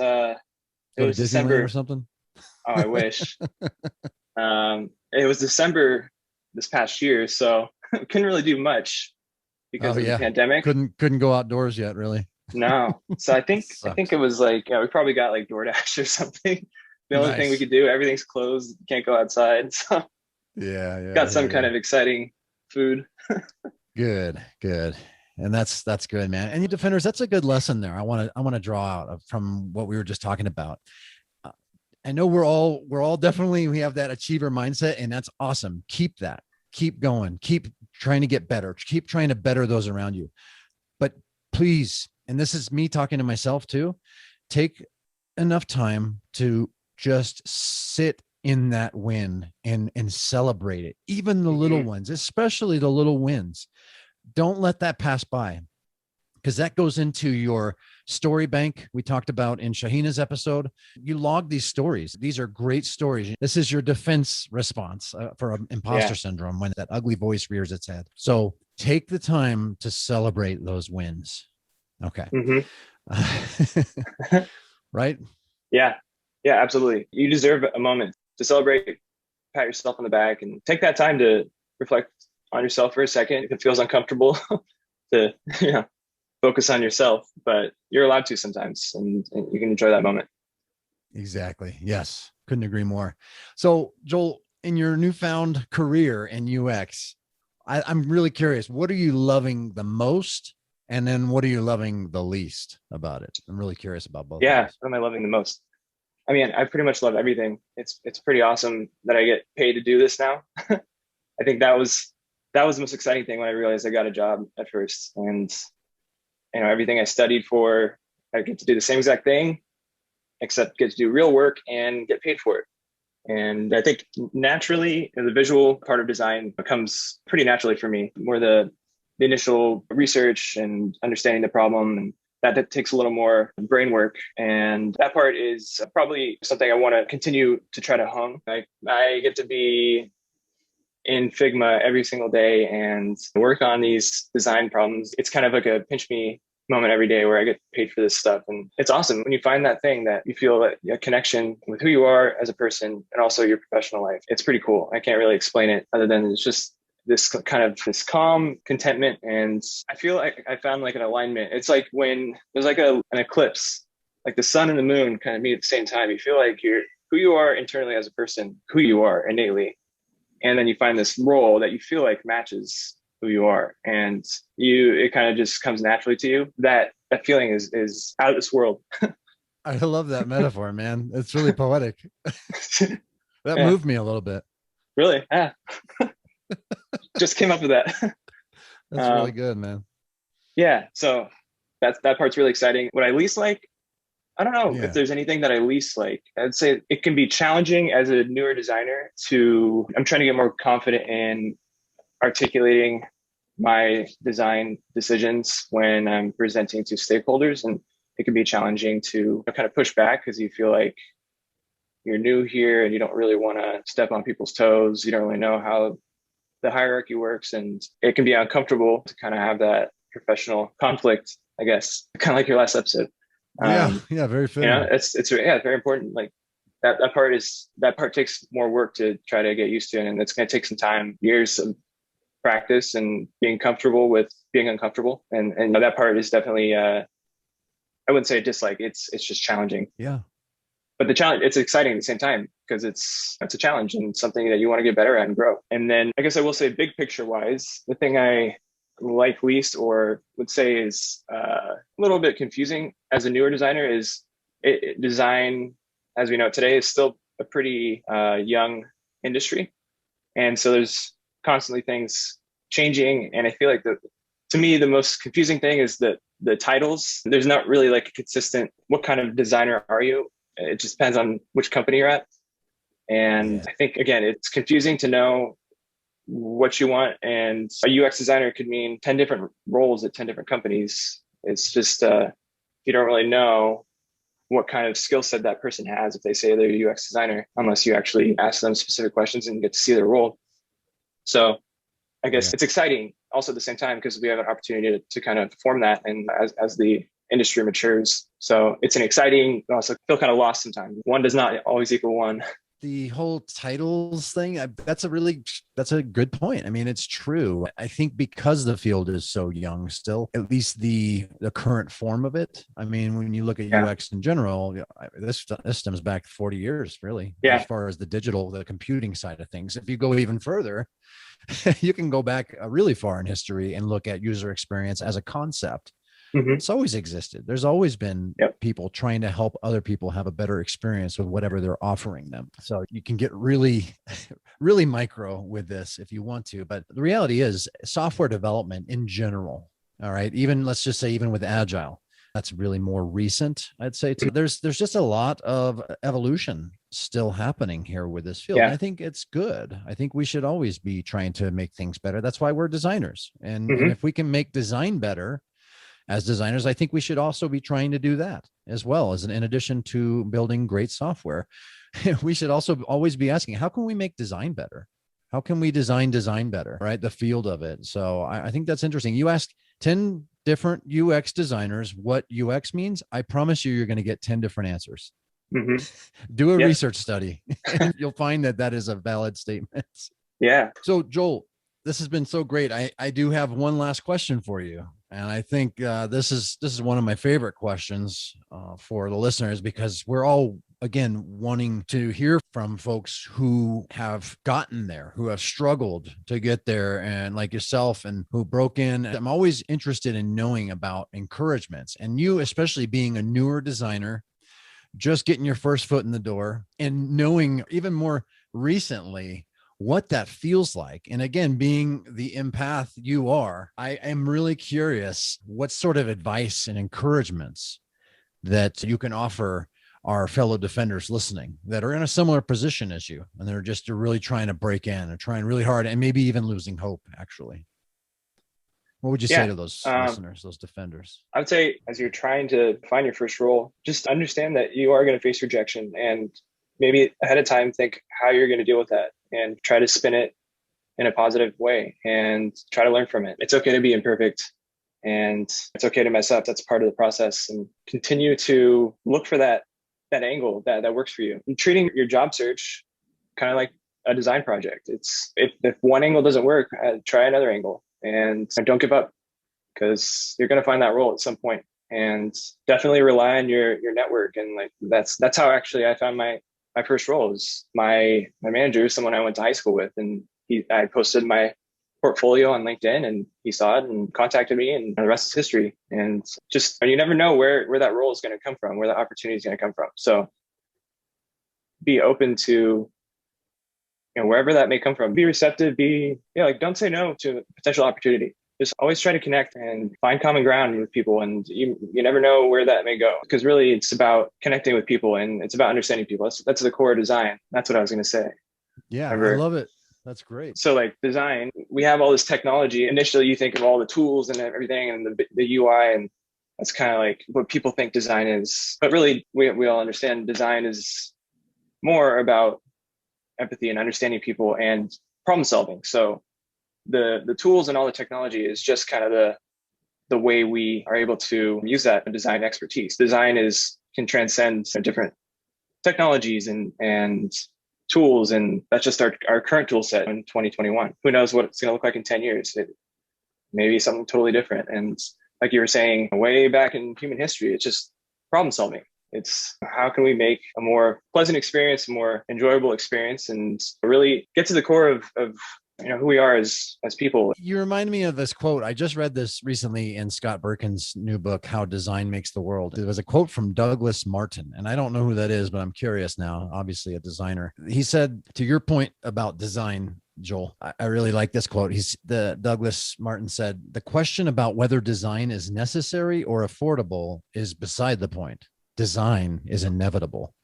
December or something. Oh, I wish. It was December this past year, so couldn't really do much because of the pandemic. Couldn't go outdoors yet, really. No. So I think it was like we probably got like DoorDash or something. The only thing we could do, everything's closed, can't go outside. So got some kind of exciting food. Good. And that's good, man. And you defenders, that's a good lesson there. I want to draw out from what we were just talking about. I know we're all definitely, we have that achiever mindset, and that's awesome. Keep that, keep going, keep trying to get better, keep trying to better those around you. But please, and this is me talking to myself too, take enough time to just sit in that win and celebrate it. Even the little ones, especially the little wins. Don't let that pass by, because that goes into your story bank we talked about in Shahina's episode. You log these stories. These are great stories. This is your defense response for imposter syndrome when that ugly voice rears its head. So take the time to celebrate those wins. Okay. Right? Yeah. Yeah, absolutely. You deserve a moment to celebrate, pat yourself on the back, and take that time to reflect on yourself for a second. If it feels uncomfortable to, focus on yourself, but you're allowed to sometimes, and you can enjoy that moment. Exactly. Yes. Couldn't agree more. So Joel, in your newfound career in UX, I'm really curious, what are you loving the most? And then what are you loving the least about it? I'm really curious about both. Yeah. What am I loving the most? I mean, I pretty much love everything. It's pretty awesome that I get paid to do this now. I think that was the most exciting thing when I realized I got a job at first, and everything I studied for, I get to do the same exact thing, except get to do real work and get paid for it. And I think naturally, the visual part of design comes pretty naturally for me, more the initial research and understanding the problem, and that takes a little more brain work. And that part is probably something I want to continue to try to hone. I get to be in Figma every single day and work on these design problems. It's kind of like a pinch me moment every day where I get paid for this stuff. And it's awesome when you find that thing that you feel a connection with who you are as a person and also your professional life. It's pretty cool. I can't really explain it other than it's just this kind of this calm contentment. And I feel like I found like an alignment. It's like when there's like an eclipse, like the sun and the moon kind of meet at the same time. You feel like you're who you are internally as a person, who you are innately. And then you find this role that you feel like matches who you are, and it kind of just comes naturally to you. That feeling is out of this world. I love that metaphor, man. It's really poetic. That moved me a little bit. Really? Yeah. Just came up with that. That's really good, man. Yeah. So that part's really exciting. What I least like, I don't know if there's anything that I least like. I'd say it can be challenging as a newer designer I'm trying to get more confident in articulating my design decisions when I'm presenting to stakeholders. And it can be challenging to kind of push back because you feel like you're new here and you don't really want to step on people's toes. You don't really know how the hierarchy works. And it can be uncomfortable to kind of have that professional conflict, I guess, kind of like your last episode. Very fitting. It's very important. Like that part takes more work to try to get used to, and it's going to take some time, years of practice and being comfortable with being uncomfortable. And that part is definitely I wouldn't say dislike. It's just challenging. Yeah. But the challenge, it's exciting at the same time because it's a challenge and something that you want to get better at and grow. And then I guess I will say big picture wise, the thing I like least or would say is a little bit confusing as a newer designer is design, as we know today, is still a pretty young industry. And so there's constantly things changing. And I feel like to me, the most confusing thing is that the titles, there's not really like a consistent, what kind of designer are you? It just depends on which company you're at. And I think, again, it's confusing to know what you want. And a UX designer could mean 10 different roles at 10 different companies. It's just, you don't really know what kind of skill set that person has if they say they're a UX designer, unless you actually ask them specific questions and get to see their role. So I guess it's exciting also at the same time because we have an opportunity to kind of form that and as the industry matures. So it's an exciting, also feel kind of lost sometimes. One does not always equal one. The whole titles thing, that's a good point. I mean, it's true. I think because the field is so young still, at least the current form of it. I mean, when you look at UX in general, this stems back 40 years, really, as far as the computing side of things. If you go even further, you can go back really far in history and look at user experience as a concept. It's always existed. There's always been people trying to help other people have a better experience with whatever they're offering them. So you can get really, really micro with this if you want to. But the reality is software development in general, all right, let's just say even with Agile, that's really more recent, I'd say too. There's just a lot of evolution still happening here with this field. And I think it's good. I think we should always be trying to make things better. That's why we're designers. And if we can make design better, as designers, I think we should also be trying to do that as well as in addition to building great software. We should also always be asking, how can we make design better? How can we design better, right? The field of it. So I think that's interesting. You asked 10 different UX designers what UX means. I promise you're going to get 10 different answers. Do a research study and you'll find that is a valid statement. Yeah. So Joel, this has been so great. I do have one last question for you. And I think this is one of my favorite questions for the listeners, because we're all, again, wanting to hear from folks who have gotten there, who have struggled to get there, and like yourself, and who broke in. I'm always interested in knowing about encouragements, and you, especially being a newer designer, just getting your first foot in the door and knowing even more recently what that feels like. And again, being the empath you are, I am really curious what sort of advice and encouragements that you can offer our fellow defenders listening that are in a similar position as you, and they're really trying to break in and trying really hard and maybe even losing hope, actually. What would you say to those listeners, those defenders? I would say, as you're trying to find your first role, just understand that you are going to face rejection, and maybe ahead of time, think how you're going to deal with that and try to spin it in a positive way and try to learn from it. It's okay to be imperfect, and it's okay to mess up. That's part of the process, and continue to look for that angle that works for you. And treating your job search kind of like a design project. It's if one angle doesn't work, try another angle, and don't give up, because you're going to find that role at some point. And definitely rely on your network. And like that's how actually I found my first role. Is my manager, someone I went to high school with, and I posted my portfolio on LinkedIn, and he saw it and contacted me, and the rest is history. And you never know where that role is going to come from, where the opportunity is going to come from. So be open to, wherever that may come from. Be receptive. Don't say no to a potential opportunity. Just always try to connect and find common ground with people. And you never know where that may go, because really it's about connecting with people, and it's about understanding people. That's the core of design. That's what I was going to say. Yeah, I love it. That's great. So like design, we have all this technology. Initially, you think of all the tools and everything and the UI, and that's kind of like what people think design is. But really, we all understand design is more about empathy and understanding people and problem solving. So the tools and all the technology is just kind of the way we are able to use that design expertise. Design can transcend different technologies and tools, and that's just our current tool set in 2021. Who knows what it's going to look like in 10 years? It may be something totally different. And like you were saying, way back in human history, it's just problem solving. It's how can we make a more pleasant experience, a more enjoyable experience, and really get to the core of who we are as people. You remind me of this quote. I just read this recently in Scott Berkin's new book, How Design Makes the World. It was a quote from Douglas Martin, and I don't know who that is, but I'm curious now. Obviously a designer. He said, to your point about design, Joel, I really like this quote. Douglas Martin said, the question about whether design is necessary or affordable is beside the point. Design is inevitable.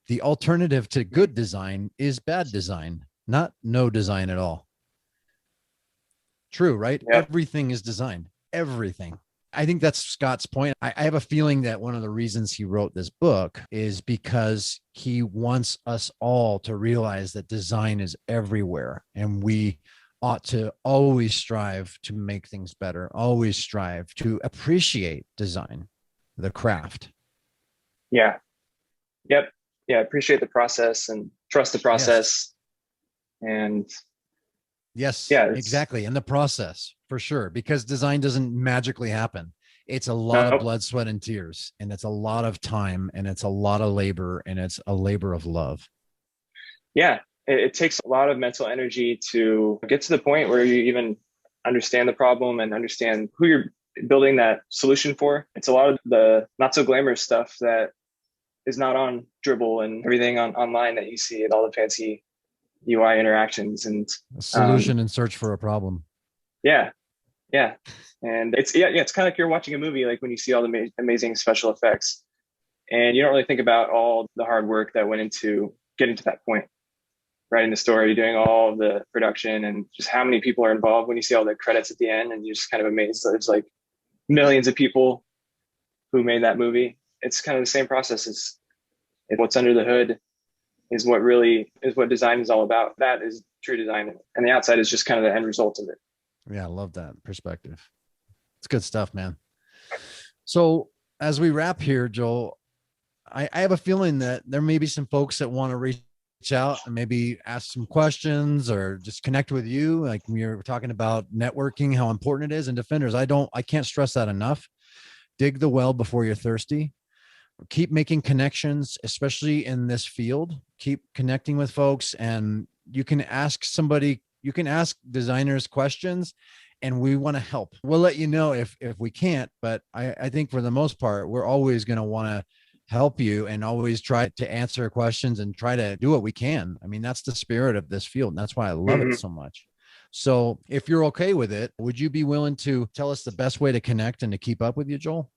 The alternative to good design is bad design, not no design at all. True, right? Yep. Everything is design. Everything. I think that's Scott's point. I have a feeling that one of the reasons he wrote this book is because he wants us all to realize that design is everywhere, and we ought to always strive to make things better, always strive to appreciate design, the craft. Yeah. Yep. Yeah. Appreciate the process and trust the process. Yes. And yes, yeah, exactly. And the process, for sure, because design doesn't magically happen. It's a lot of blood, sweat, and tears, and it's a lot of time, and it's a lot of labor, and it's a labor of love. Yeah. It takes a lot of mental energy to get to the point where you even understand the problem and understand who you're building that solution for. It's a lot of the not so glamorous stuff that is not on Dribbble and everything online that you see at all the fancy UI interactions and a solution in search for a problem. Yeah. Yeah. And it's kind of like you're watching a movie, like when you see all the amazing special effects and you don't really think about all the hard work that went into getting to that point, writing the story, doing all the production, and just how many people are involved. When you see all the credits at the end and you're just kind of amazed that there's like millions of people who made that movie. It's kind of the same process. It's what's under the hood is what design is all about. That is true design. And the outside is just kind of the end result of it. Yeah, I love that perspective. It's good stuff, man. So as we wrap here, Joel, I have a feeling that there may be some folks that want to reach out and maybe ask some questions or just connect with you. Like we were talking about networking, how important it is. And Defenders, I can't stress that enough. Dig the well before you're thirsty. Keep making connections, especially in this field. Keep connecting with folks, and you can ask designers questions, and we want to help. We'll let you know if we can't, but I think for the most part, we're always going to want to help you and always try to answer questions and try to do what we can. I mean, that's the spirit of this field, and that's why I love it so much. So if you're okay with it, would you be willing to tell us the best way to connect and to keep up with you, Joel?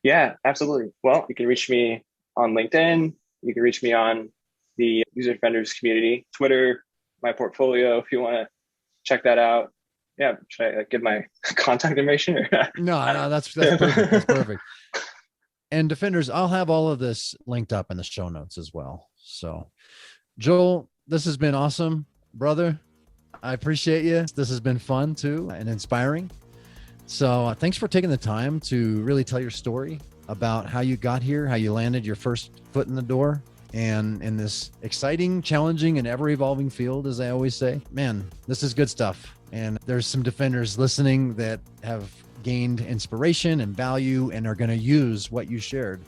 Yeah, absolutely. Well, you can reach me on LinkedIn. You can reach me on the User Defenders community, Twitter, my portfolio, if you want to check that out. Yeah. Should I give my contact information? Or No, that's perfect. That's perfect. And Defenders, I'll have all of this linked up in the show notes as well. So Joel, this has been awesome, brother. I appreciate you. This has been fun too and inspiring. So thanks for taking the time to really tell your story about how you got here, how you landed your first foot in the door, and in this exciting, challenging, and ever-evolving field, as I always say. Man, this is good stuff. And there's some Defenders listening that have gained inspiration and value and are going to use what you shared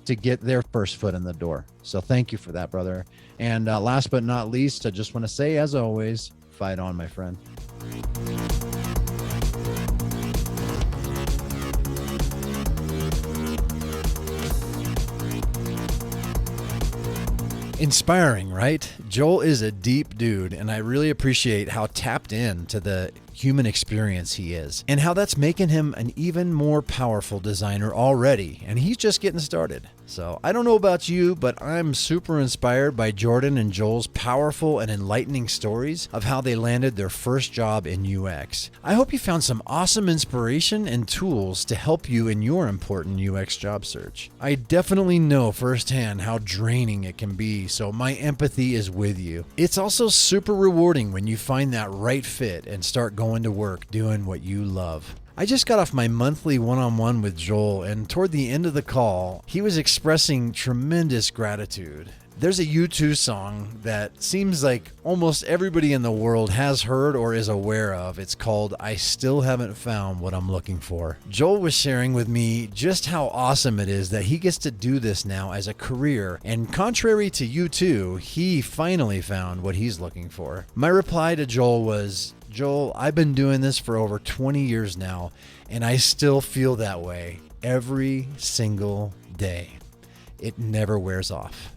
to get their first foot in the door. So thank you for that, brother. And last but not least, I just want to say, as always, fight on, my friend. Inspiring, right? Joel is a deep dude, and I really appreciate how tapped in to the human experience he is and how that's making him an even more powerful designer already, and he's just getting started. So I don't know about you, but I'm super inspired by Jordan and Joel's powerful and enlightening stories of how they landed their first job in UX. I hope you found some awesome inspiration and tools to help you in your important UX job search. I definitely know firsthand how draining it can be, so my empathy is with you. It's also super rewarding when you find that right fit and start going to work doing what you love. I just got off my monthly one-on-one with Joel, and toward the end of the call, he was expressing tremendous gratitude. There's a U2 song that seems like almost everybody in the world has heard or is aware of. It's called I Still Haven't Found What I'm Looking For. Joel was sharing with me just how awesome it is that he gets to do this now as a career. And contrary to U2, he finally found what he's looking for. My reply to Joel was, Joel, I've been doing this for over 20 years now, and I still feel that way every single day. It never wears off.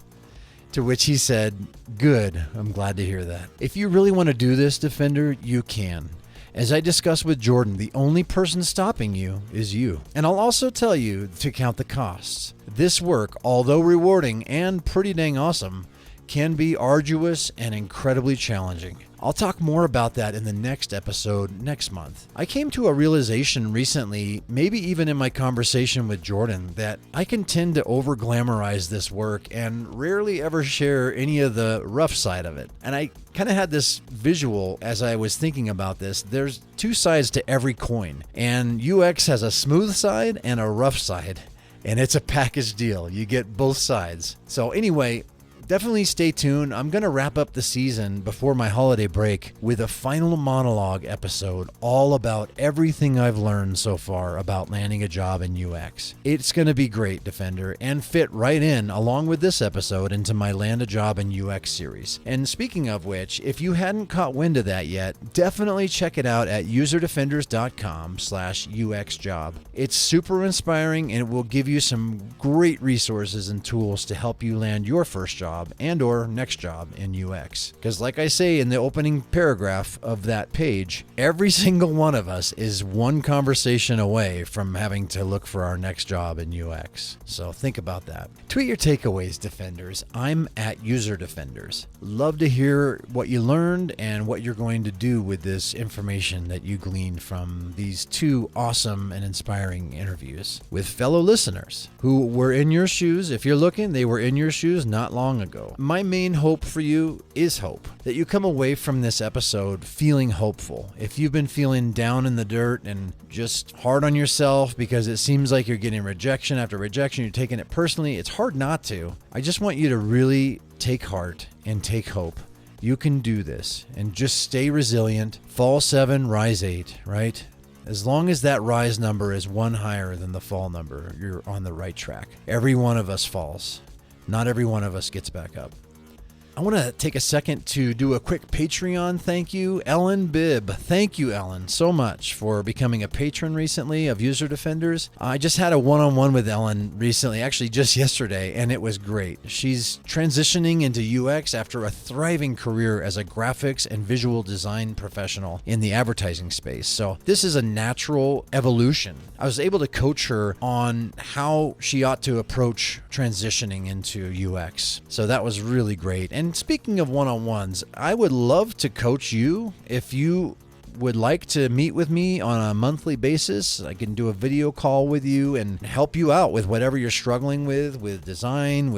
To which he said, good, I'm glad to hear that. If you really want to do this, Defender, you can. As I discussed with Jordan, the only person stopping you is you. And I'll also tell you to count the costs. This work, although rewarding and pretty dang awesome, can be arduous and incredibly challenging. I'll talk more about that in the next episode next month. I came to a realization recently, maybe even in my conversation with Jordan, that I can tend to over-glamorize this work and rarely ever share any of the rough side of it. And I kind of had this visual as I was thinking about this. There's two sides to every coin, and UX has a smooth side and a rough side, and it's a package deal. You get both sides. So anyway, definitely stay tuned. I'm going to wrap up the season before my holiday break with a final monologue episode all about everything I've learned so far about landing a job in UX. It's going to be great, Defender, and fit right in along with this episode into my Land a Job in UX series. And speaking of which, if you hadn't caught wind of that yet, definitely check it out at userdefenders.com/UXjob. It's super inspiring and it will give you some great resources and tools to help you land your first job and or next job in UX. Because like I say in the opening paragraph of that page, every single one of us is one conversation away from having to look for our next job in UX. So think about that. Tweet your takeaways, Defenders. I'm at User Defenders. Love to hear what you learned and what you're going to do with this information that you gleaned from these two awesome and inspiring interviews with fellow listeners who were in your shoes. If you're looking, they were in your shoes not long ago. My main hope for you is hope. That you come away from this episode feeling hopeful. If you've been feeling down in the dirt and just hard on yourself because it seems like you're getting rejection after rejection, you're taking it personally, it's hard not to. I just want you to really take heart and take hope. You can do this and just stay resilient. Fall 7, rise 8, right? As long as that rise number is one higher than the fall number, you're on the right track. Every one of us falls. Not every one of us gets back up. I want to take a second to do a quick Patreon thank you. Ellen Bibb. Thank you, Ellen, so much for becoming a patron recently of User Defenders. I just had a one-on-one with Ellen recently, actually just yesterday, and it was great. She's transitioning into UX after a thriving career as a graphics and visual design professional in the advertising space. So this is a natural evolution. I was able to coach her on how she ought to approach transitioning into UX. So that was really great. And speaking of one-on-ones, I would love to coach you. If you would like to meet with me on a monthly basis, I can do a video call with you and help you out with whatever you're struggling with design,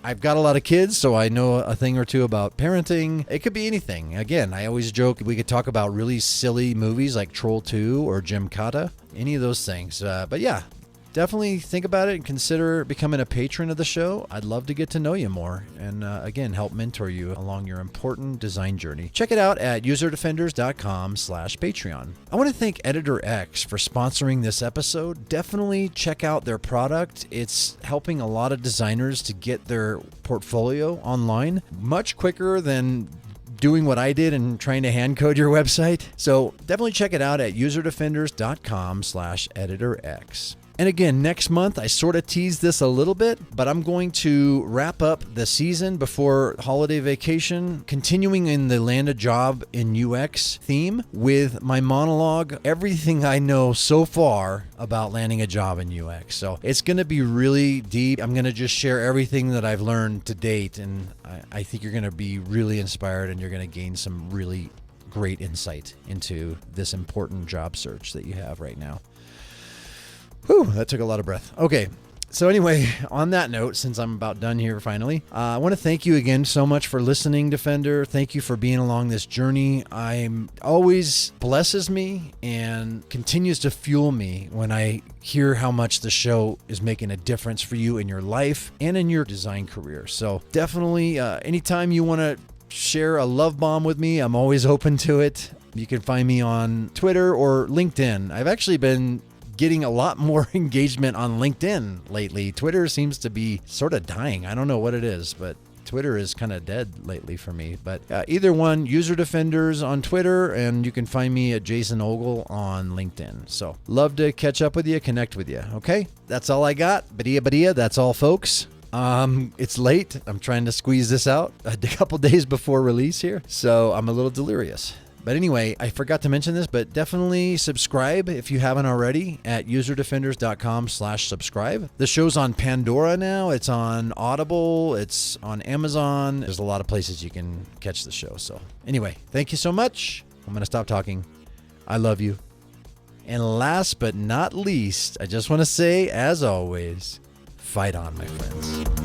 I've got a lot of kids, so I know a thing or two about parenting. It could be anything. Again, I always joke we could talk about really silly movies like Troll 2 or Gymkata, any of those things. But yeah, definitely think about it and consider becoming a patron of the show. I'd love to get to know you more and, again, help mentor you along your important design journey. Check it out at userdefenders.com/Patreon. I want to thank Editor X for sponsoring this episode. Definitely check out their product. It's helping a lot of designers to get their portfolio online much quicker than doing what I did and trying to hand code your website. So definitely check it out at userdefenders.com/editorx. And again, next month, I sort of teased this a little bit, but I'm going to wrap up the season before holiday vacation, continuing in the Land a Job in UX theme with my monologue, everything I know so far about landing a job in UX. So it's going to be really deep. I'm going to just share everything that I've learned to date, and I think you're going to be really inspired and you're going to gain some really great insight into this important job search that you have right now. Whew, that took a lot of breath. Okay, So anyway, on that note, since I'm about done here finally, I want to thank you again so much for listening, Defender. Thank you for being along this journey. I'm always blesses me and continues to fuel me when I hear how much the show is making a difference for you in your life and in your design career. So definitely, anytime you want to share a love bomb with me, I'm always open to it. You can find me on Twitter or LinkedIn. I've actually been getting a lot more engagement on LinkedIn lately. Twitter seems to be sort of dying. I don't know what it is, but Twitter is kind of dead lately for me. But either one, User Defenders on Twitter, and you can find me at Jason Ogle on LinkedIn. So love to catch up with you, connect with you. Okay, that's all I got. Badia, that's all, folks. It's late. I'm trying to squeeze this out a couple days before release here, so I'm a little delirious. But anyway, I forgot to mention this, but definitely subscribe if you haven't already at userdefenders.com/subscribe. The show's on Pandora now. It's on Audible. It's on Amazon. There's a lot of places you can catch the show. So anyway, thank you so much. I'm going to stop talking. I love you. And last but not least, I just want to say, as always, fight on, my friends.